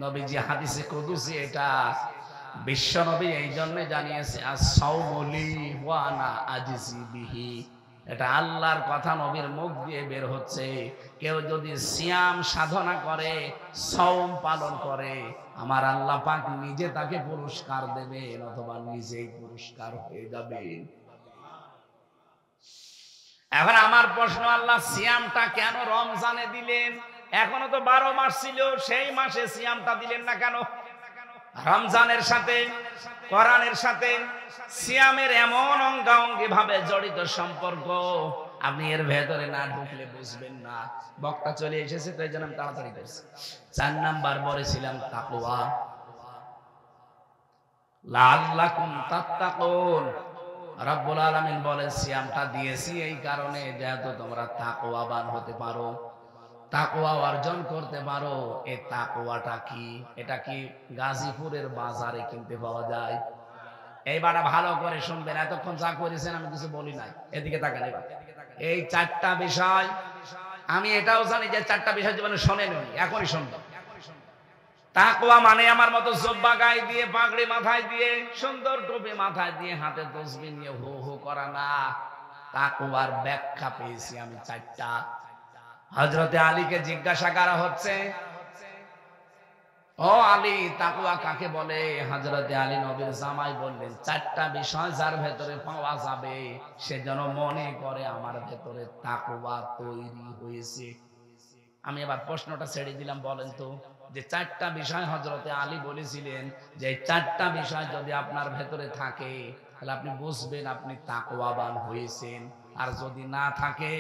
নবীজি হাদিসে কুদসি, এটা বিশ্ব নবী এই জন্য জানিয়েছে, as-সাওমু লি ওয়া আনা আজজি বিহি। এটা আল্লাহর কথা নবীর মুখ দিয়ে বের হচ্ছে। কেউ যদি সিয়াম সাধনা করে, সাওম পালন করে, আমার আল্লাহ পাক নিজে তাকে পুরস্কার দেবেন, অথবা নিজেই পুরস্কার হয়ে যাবে। এখন আমার প্রশ্ন, আল্লাহ সিয়ামটা কেন রমজানে দিলেন? এখনো তো 12 মাস ছিল, সেই মাসে সিয়ামটা দিলেন না কেন? রমজানের সাথে, কোরআনের সাথে সিয়ামের এমন অঙ্গাঙ্গি ভাবে জড়িত সম্পর্ক, আপনি এর ভেতরে না ঢুকলে বুঝবেন না। বক্তা চলে এসেছে, তো এই জন্য আমি তাড়াতাড়ি করছি। 4 নাম্বার বলেছিলাম তাকওয়া, লাআল্লাকুম তাত্তাকুন। রব্বুল আলামিন বলেন সিয়ামটা দিয়েছি এই কারণে, যাতে তোমরা তাকওয়াবান হতে পারো, তাকওয়া অর্জন করতে পারো। এই তাকওয়াটা কি? এটা কি গাজীপুরের বাজারে কিনতে পাওয়া যায়? এইবারটা ভালো করে শুনবেন, এতক্ষণ যা করেছেন আমি কিছু বলি নাই, এদিকে তাকান। এবার এই 4টা বিষয়, আমি এটাও জানি যে 4টা বিষয় জীবনে শোনেন, এখনই শুনবেন। তাকওয়া মানে আমার মতো জুব্বা গায়ে দিয়ে, পাগড়ি মাথায় দিয়ে, সুন্দর টুপি মাথায় দিয়ে, হাতে তসবিহ নিয়ে হু হু করা না। তাকওয়ার ব্যাখ্যা পেয়েছি আমি 4টা। হযরতে আলীকে জিজ্ঞাসা করা হচ্ছে, ও আলী, তাকওয়া কাকে বলে? হযরতে আলী নবীর জামাই বললেন, 4টা বিষয় যার ভেতরে পাওয়া যাবে, সে যেন মনে করে আমার ভেতরে তাকওয়া তৈরি হয়েছে। আমি এবার প্রশ্নটা ছেড়ে দিলাম, বলেন তো, যে 4টা বিষয় হযরতে আলী বলেছিলেন, যে এই 4টা বিষয় যদি আপনার ভেতরে থাকে, তাহলে আপনি বুঝবেন আপনি তাকওয়াবান হয়েছেন। আর যদি না থাকে,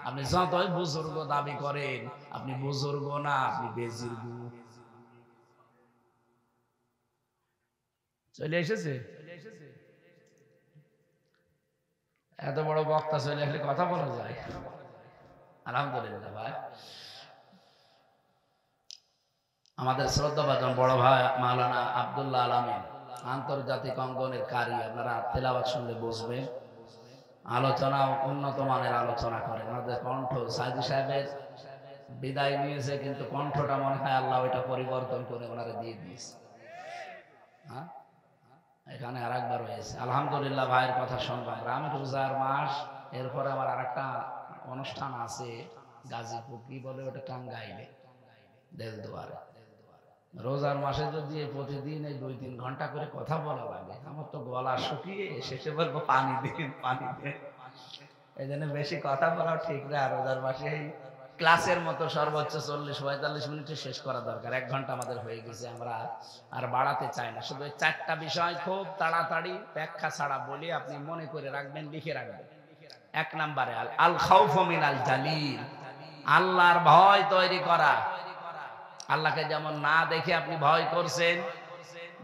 আপনি যতই বুজুর্গ দাবি করেন, আপনি বুজুর্গ না, আপনি বেজির্গ। চলে এসেছে? এত বড় বক্তা চলে আসলে কথা বলা যায়? আলহামদুলিল্লাহ। ভাই, আমাদের শ্রদ্ধাভাজন বড় ভাই মাওলানা আব্দুল্লাহ আল আমিন, আন্তর্জাতিক অঙ্গনের কারি, আপনারা তেলাওয়াত শুনলে বুঝবেন। আলোচনা উন্নত মানের আলোচনা করেন। আমাদের কণ্ঠ, সাইদি সাহেবের বিদায় নিয়েছে, কিন্তু কণ্ঠটা মনে হয় আল্লাহ ওইটা পরিবর্তন করে ওনারে দিয়ে দিয়েছে। হ্যাঁ, এখানে আর একবার হয়েছে। আলহামদুলিল্লাহ, ভাইয়ের কথা শুনলাম। গ্রামে রোজার মাস, এরপরে আমার আরেকটা অনুষ্ঠান আছে গাজীপুর, কি বলে ওটা, টাঙ্গাইলে, দেলদুয়ারে। রোজার মাসে যদি প্রতিদিন এই 2-3 ঘন্টা করে কথা বলা লাগে, আমার তো গলা শুকিয়ে শেষে বলবো পানি দিন, পানি দিন। এই জন্য বেশি কথা বলাও ঠিক না। রোজার মাসে এই ক্লাসের মতো সর্বোচ্চ 40-45 মিনিটে শেষ করা দরকার। 1 ঘন্টা আমাদের হয়ে গেছে, আমরা আর বাড়াতে চাই না। শুধু 4টা বিষয় খুব তাড়াতাড়ি ব্যাখ্যা ছাড়া বলি, আপনি মনে করে রাখবেন, লিখে রাখবেন। 1 নম্বরে আল খাউফু মিনাল জালিল, আল্লাহর ভয় তৈরি করা। আল্লাহকে যেমন না দেখে আপনি ভয় করছেন,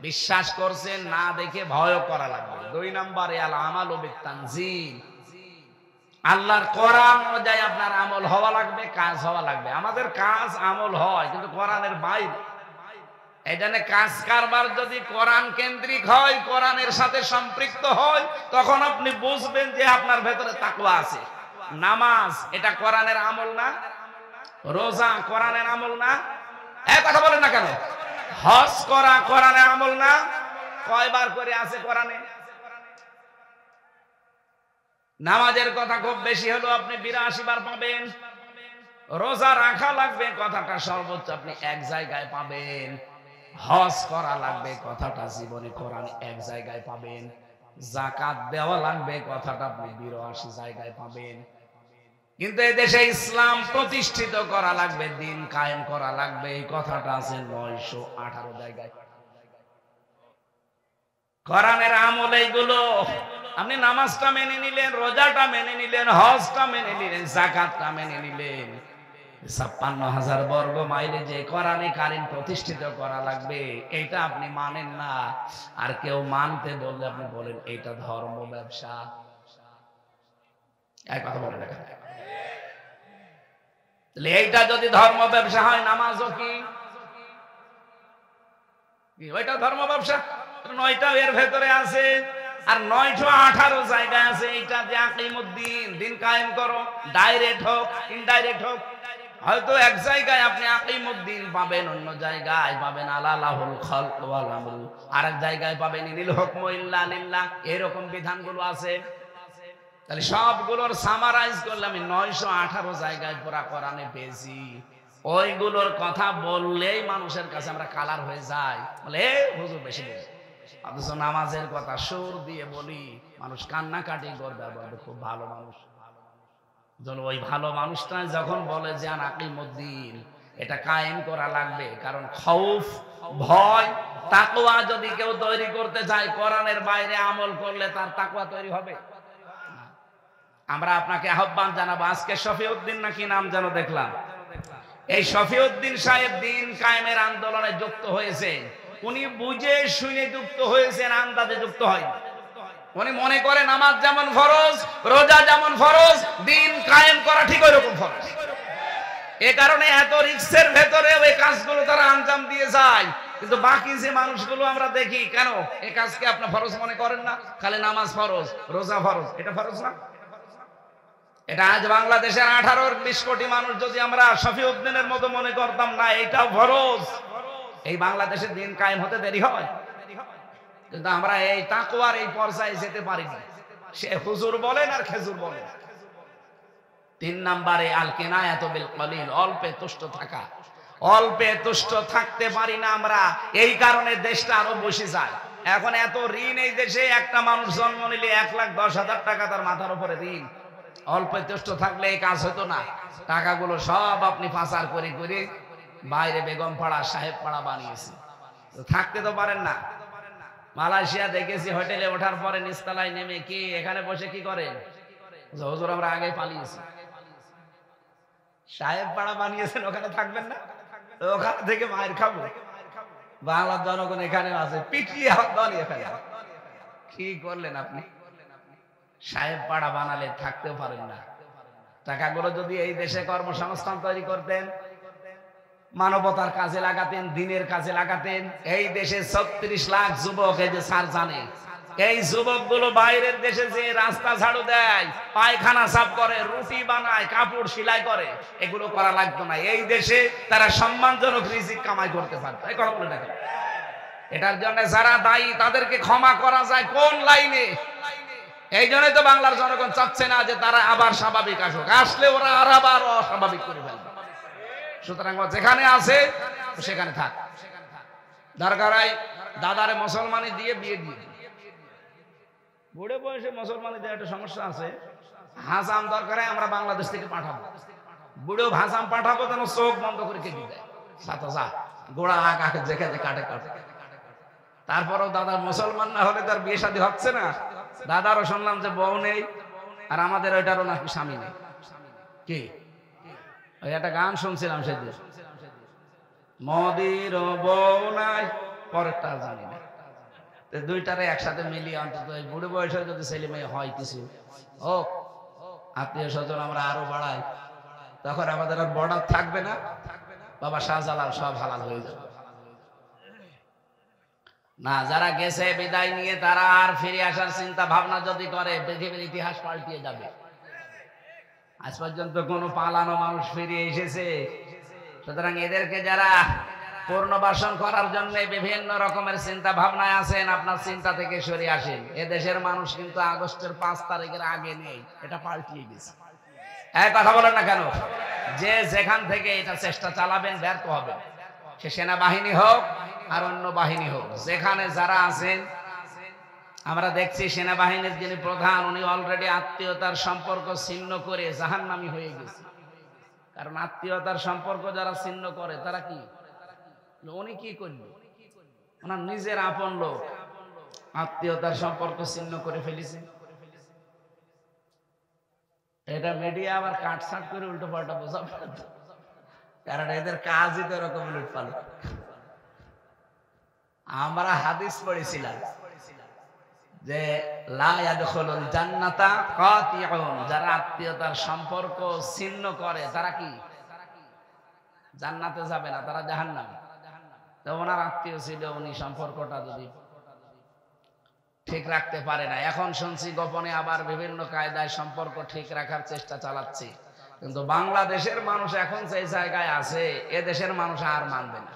বিশ্বাস করছেন, না দেখে ভয় করা লাগবে। 2 নম্বরে আল আমালু বিত-তানজিল, আল্লাহর কোরআন অনুযায়ী আপনার আমল হওয়া লাগবে, কাজ হওয়া লাগবে। আমাদের কাজ আমল হয়, কিন্তু কোরআনের বাইরে। এই জন্য কাজ কারবার যদি কোরআন কেন্দ্রিক হয়, কোরআনের সাথে সম্পৃক্ত হয়, তখন আপনি বুঝবেন যে আপনার ভেতরে তাকওয়া আছে। নামাজ এটা কোরআনের আমল না? রোজা কোরআনের আমল না? এক কথা বলেন না কেন? হজ করা কোরআনের আমল না? কয়বার করে আছে কোরআনে? নামাজের কথা খুব বেশি হলো আপনি 82 বার পাবেন। রোজা রাখা লাগবে কথাটা সর্বোচ্চ আপনি এক জায়গায় পাবেন। হজ করা লাগবে কথাটা জীবনে কোরআন এক জায়গায় পাবেন। যাকাত দেওয়া লাগবে কথাটা আপনি 82 জায়গায় পাবেন। কিন্তু এই দেশে ইসলাম প্রতিষ্ঠিত করা লাগবে, দিন কায়েম করা লাগবে, এই কথাটা আছে 918 জায়গায়। কোরআনের আমল এইগুলো। আপনি নামাজটা মেনে নিলেন, রোজাটা মেনে নিলেন, হজটা মেনে নিলেন, যাকাতটা মেনে নিলেন, 56,000 বর্গ মাইলে যে কোরআনে কারিম প্রতিষ্ঠিত করা লাগবে এটা আপনি মানেন না। আর কেউ মানতে বললে আপনি বলেন এটা ধর্ম ব্যবসা। এক কথা বলে দেখা, তাহলে এইটা যদি ধর্ম ব্যবসা হয়, নামাজও কি ওইটা ধর্ম ব্যবসা? 9টা এর ভেতরে আছে, আর 918 জায়গায় আছে এইটা যে আকিমুদ্দিন, দিন কায়েম করো, ডাইরেক্ট হোক ইনডাইরেক্ট হোক। হয়তো এক জায়গায় আপনি আকিমুদ্দিন পাবেন, অন্য জায়গায় পাবেন আলালাহুল খালক ওয়াল আমরু, আরেক জায়গায় পাবেন ইনিল হুকমু ইল্লা লিল্লাহ। এরকম বিধানগুলো আছে। তাহলে সবগুলোর সামারাইজ করলে আমি 918 জায়গায় পুরা কোরআনে পেয়েছি। ওইগুলোর কথা বললেই মানুষের কাছে আমরা কালার হয়ে যাই, বলে হুজুর বেশি বলে। অথচ নামাজের কথা সুর দিয়ে বলি, মানুষ কান্নাকাটি করবে, বলবে খুব ভালো মানুষ। ওই ভালো মানুষটা যখন বলে যে আকিমুদ্দিন, এটা কায়েম করা লাগবে। কারণ খৌফ, ভয়, তাকওয়া যদি কেউ তৈরি করতে চায়, কোরআনের বাইরে আমল করলে তার তাকওয়া তৈরি হবে। আমরা আপনাকে আহ্বান জানাবো, আজকে শফিউদ্দিন নাকি নাম যেন দেখলাম, এই শফিউদ্দিন সাহেব দিন কায়েমের আন্দোলনে যুক্ত হয়েছে। উনি বুঝে শুনে যুক্ত হয়েছেন, আন্দাজে যুক্ত হয়। উনি মনে করে নামাজ যেমন ফরজ, রোজা যেমন ফরজ, দিন কায়েম করা ঠিক ওই রকম ফরজ। এ কারণে এত রিস্কের ভেতরে ওই কাজগুলো তারা আঞ্জাম দিয়ে যায়। কিন্তু বাকি যে মানুষগুলো আমরা দেখি, কেন এই কাজকে আপনি ফরজ মনে করেন না? খালি নামাজ ফরজ, রোজা ফরজ, এটা ফরজ না? এটা আজ বাংলাদেশের 18-20 কোটি মানুষ যদি আমরা শফিউদ্দিনের মতো মনে করতাম না এটাও ফরজ, এই বাংলাদেশের দিন কায়েম হতে দেরি হয়। কিন্তু আমরা এই তাকওয়ার এই পর্যায়ে যেতে পারিনি। সে হুজুর বলেন আর খেজুর বলেন। 3 নম্বরে আল কিনায়াতু বিল কলিল, অল্পে তুষ্ট থাকা। অল্পে তুষ্ট থাকতে পারি না আমরা, এই কারণে দেশটা আরো বসে যায়। এখন এত ঋণ এই দেশে, একটা মানুষ জন্ম নিলে 1,10,000 টাকা তার মাথার উপরে ঋণ। অল্পে তুষ্ট থাকলে এই কাজ হতো না। টাকাগুলো সব আপনি পাচার করে করে বাইরে বেগম পাড়া, সাহেব পাড়া বানিয়েছে। থাকতে তো পারেন না। মালয়েশিয়া দেখেছি, হোটেলে ওঠার পরে নিচতলায় নেমে কি এখানে বসে কি করেন, হুজুর আমরা আগে পালিয়েছি। সাহেব পাড়া বানিয়েছেন, ওখানে থাকবেন না? ওখান থেকে মায়ের খাবো। বাংলার জনগণ এখানে আছে, পিটিয়ে এখানে কি করলেন আপনি? সাহেব পাড়া বানালে থাকতেও পারেন না। টাকাগুলো যদি এই দেশে কর্মসংস্থান তৈরি করতেন, মানবতার কাজে লাগাতেন, দিনের কাজে লাগাতেন। এই দেশে 36 লাখ যুবক, এই যে স্যার জানে, এই যুবকগুলো বাইরের দেশে যে রাস্তা ঝাড়ু দেয়, পায়খানা সাফ করে, রুটি বানায়, কাপড় সেলাই করে, এগুলো করা লাগতো না। এই দেশে তারা সম্মানজনক রিজিক কামাই করতে পারত। এই কথা বলে দেখেন। এটার জন্য যারা দায়ী তাদেরকে ক্ষমা করা যায় কোন লাইনে? এই জন্যই তো বাংলার জনগণ চাচ্ছে না যে তারা আবার স্বাভাবিক আসুক। আসলে ওরা আর আবার অস্বাভাবিক করে ফেলবে। সুতরাং যেখানে আছে সেখানে থাক। দরকারাই দাদারে মুসলমানি দিয়ে বিয়ে দিয়ে, বুড়ে বয়সে মুসলমানি দিয়ে একটা সমস্যা আছে। হাসাম দরকারে আমরা বাংলাদেশ থেকে পাঠাবো, বুড়ো হাসাম পাঠাবো যেন চোখ বন্ধ করে কেটে দেয়, সাথে যা গোড়া আঁকে যেখানে কাটে কাটে। তারপরেও দাদার মুসলমান না হলে তার বিয়ে শাদী হচ্ছে না। দাদারও শুনলাম যে বউ নেই, আর আমাদের ওইটারও নাকি স্বামী নেই। কি ওই একটা গান শুনছিলাম সেদিন, মোদির বউ নাই, পরেরটা জানি না। দুইটারে একসাথে মিলিয়ে অন্তত বুড়ো বয়সে যদি ছেলে মেয়ে হয় কিছু ও আত্মীয় স্বজন আমরা আরো বাড়াই, তখন আমাদের আর বর্ডার থাকবে না। বাবা শাহজালাল সব হালাল হয়ে যাবে না। যারা গেছে বিদায় নিয়ে তারা আর ফিরে আসার চিন্তা ভাবনা যদি করে, পৃথিবীর ইতিহাস পাল্টিয়ে যাবে। আজ পর্যন্ত কোন পালানো মানুষ ফিরে এসেছে? সুতরাং এদেরকে যারা পুনর্বাসন করার জন্য বিভিন্ন রকমের চিন্তা ভাবনায় আছেন, আপনার চিন্তা থেকে সরে আসেন। এ দেশের মানুষ কিন্তু আগস্টের 5 তারিখের আগে নেই, এটা পাল্টিয়ে গেছে। এক কথা বলেন না কেন? যে যেখান থেকে এটা চেষ্টা চালাবেন ব্যর্থ হবে, সে সেনাবাহিনী হোক আর অন্য বাহিনী হোক, যেখানে যারা আছেন। আমরা দেখছি সেনাবাহিনীর যিনি প্রধান, উনি অলরেডি আত্মীয়তার সম্পর্ক ছিন্ন করে জাহান্নামী হয়ে গেছে। কারণ আত্মীয়তার সম্পর্ক যারা ছিন্ন করে তারা কি, উনি কি করল, ওনার নিজের আপন লোক আত্মীয়তার সম্পর্ক ছিন্ন করে ফেলেছে। এটা মিডিয়া আবার কাটছাট করে উল্টো পাল্টা বোঝাবে, কারণ এদের কাজই তো এরকম উলটপালট। আমরা হাদিস পড়েছিলাম যে লা ইয়াদখুলুল জান্নাতা কাতিউন, যারা আত্মীয়তার সম্পর্ক ছিন্ন করে তারা কি জান্নাতে যাবে না, তারা জাহান্নামে। তো ওনার আত্মীয় ছিল, উনি সম্পর্কটা যদি ঠিক রাখতে পারে না। এখন শুনছি গোপনে আবার বিভিন্ন কায়দায় সম্পর্ক ঠিক রাখার চেষ্টা চালাচ্ছে। কিন্তু বাংলাদেশের মানুষ এখন সেই জায়গায় আছে, এ দেশের মানুষ আর মানবে না।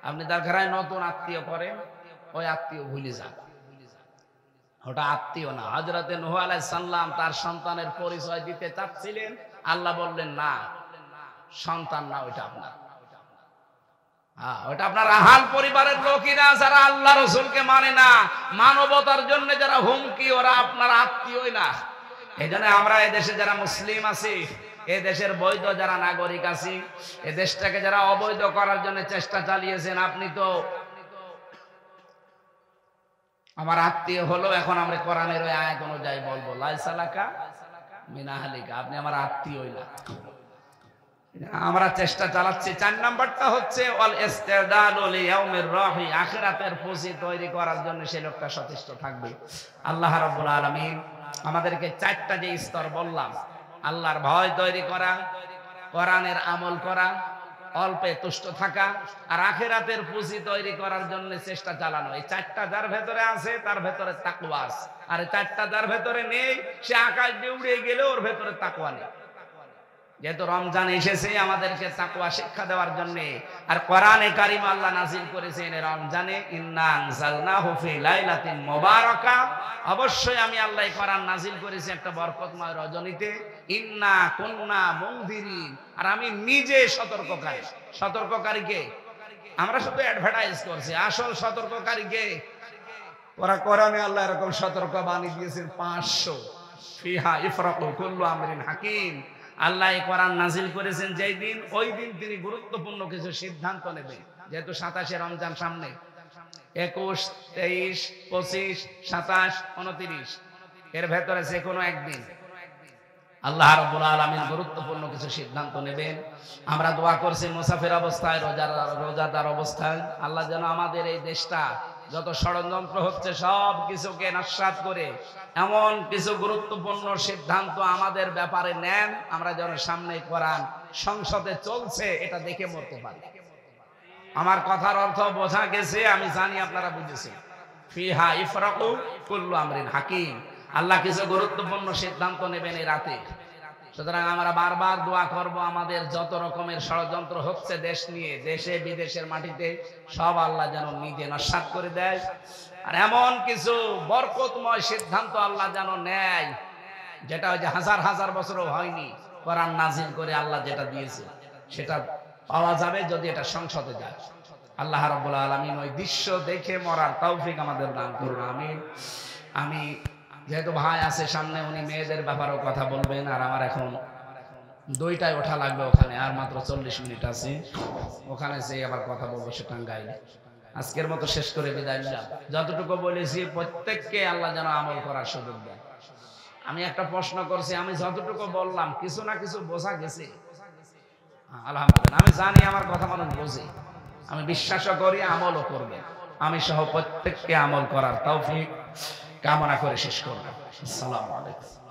আপনি দরকার হয় নতুন আত্মীয় করেন, ওই আত্মীয় ভুলে যান, ওটা আত্মীয় না। হযরতে নূহ আলাইহিস সালাম তার সন্তানের পরিচয় দিতে চাচ্ছিলেন, আল্লাহ বললেন না, সন্তান না, ওইটা আপনার। ওটা আপনার আহাল পরিবারের লোকেরা যারা আল্লাহ রসুলকে মানে না, মানবতার জন্য যারা হুমকি, ওরা আপনার আত্মীয়ই না। এই জন্য আমরা এদেশে যারা মুসলিম আছি, এ দেশের বৈধ যারা নাগরিক আছি, এ দেশটাকে যারা অবৈধ করার জন্য চেষ্টা চালিয়েছেন, আপনি তো আমার আত্মীয় হলো, এখন আমরা কোরআনের ওই আয়াত অনুযায়ী বলবো লাইসা লাকা মিন আহলিকা, আপনি আমার আত্মীয়ই না। আমরা চেষ্টা চালাচ্ছি। 4 নাম্বারটা হচ্ছে ওয়াল ইস্তিদাদু লিয়াউমির রাহি, আখিরাতের পুঁজি তৈরি করার জন্য সেই লোকটা সচেষ্ট থাকবে। আল্লাহ রাব্বুল আলামিন আমাদেরকে 4টা যে স্তর বললাম, আল্লাহর ভয় তৈরি করা, কোরআনের আমল করা, অল্পে তুষ্ট থাকা, আর আখিরাতের পুঁজি তৈরি করার জন্য চেষ্টা চালানো। এই 4টা যার ভেতরে আছে তার ভেতরে তাকওয়া আছে, আর এই 4টা যার ভেতরে নেই সে আকাশ দিয়ে উড়ে গেলে ওর ভেতরে তাকওয়া নেই। যেহেতু রমজান এসেছে আমাদেরকে তাকওয়া শিক্ষা দেওয়ার জন্য, আর কোরআনে কারীম আল্লাহ নাযিল করেছেন রমজানে, ইন্না আনজালনাহু ফি লাইলাতিন মুবারাকা, অবশ্যই আমি আল্লাহ এই কোরআন নাযিল করেছি একটা বরকতময় রজনীতে। ইন্না কুন্না মুনযিরিন, আর আমি নিজে সতর্ককারী। সতর্ককারীকে আমরা শুধু অ্যাডভার্টাইজ করছি, আসল সতর্ককারীকে ওরা কোরআনে আল্লাহ এরকম সতর্ক বাণী দিয়েছেন 500। ফিহা ইফরাকু কুল্লু আমরিন হাকিম। আল্লাহ এই কোরআন নাযিল করেছেন যেই দিন, ওই দিন তিনি গুরুত্বপূর্ণ কিছু সিদ্ধান্ত নেবেন। যেহেতু 27 রমজান সামনে, 21, 23, 25, 27, 29 এর ভেতরে যে কোনো একদিন আল্লাহ রাব্বুল আলামিন গুরুত্বপূর্ণ কিছু সিদ্ধান্ত নেবেন। আমরা দোয়া করছি মুসাফির অবস্থায়, রোজাদার অবস্থায়, আল্লাহ যেন আমাদের এই দেশটা যত ষড়যন্ত্র হচ্ছে সব কিছুকে নস্যাৎ করে এমন কিছু গুরুত্বপূর্ণ সিদ্ধান্ত আমাদের ব্যাপারে নেন, আমরা যেন সামনে কোরআন সংসদে চলছে এটা দেখে মরতে পারি। আমার কথার অর্থ বোঝা গেছে, আমি জানি আপনারা বুঝেছেন। ফিহা ইফরাকু কুল্লু আমরিন হাকিম, আল্লাহ কিছু গুরুত্বপূর্ণ সিদ্ধান্ত নেবেন এই রাতে। সুতরাং আমরা বারবার দোয়া করব, আমাদের যত রকমের ষড়যন্ত্র হচ্ছে দেশ নিয়ে, দেশে বিদেশের মাটিতে, সব আল্লাহ যেন নিজে নস্যাৎ করে দেয়, আর এমন কিছু বরকতময় সিদ্ধান্ত আল্লাহ যেন নেয় যেটা ওই যে হাজার হাজার বছরও হয়নি। কোরআন নাযিল করে আল্লাহ যেটা দিয়েছে সেটা পাওয়া যাবে যদি এটা সংসদে যায়। আল্লাহ রাব্বুল আলামিন ওই দৃশ্য দেখে মরার তৌফিক আমাদের দান করুন, আমিন। আমি যেহেতু ভাই আছে সামনে, উনি মেয়েদের ব্যাপারেও কথা বলবেন, আর আমার এখন 2টায় ওঠা লাগবে ওখানে, আর মাত্র 40 মিনিট আছে, ওখানে যে আবার কথা বলবো সেটা গাইলে। আজকের মতো শেষ করে বিদায় নিলাম। যতটুকু বলেছি প্রত্যেককে আল্লাহ যেন আমল করার সুযোগ দেন। আমি একটা প্রশ্ন করছি, আমি যতটুকু বললাম কিছু না কিছু বোঝা গেছে? আলহামদুলিল্লাহ, আমি জানি আমার কথা মানুষ বোঝে, আমি বিশ্বাসও করি, আমলও করবে। আমি সহ প্রত্যেককে আমল করার তৌফিক কামনা করে শেষ করব। আসসালামু আলাইকুম।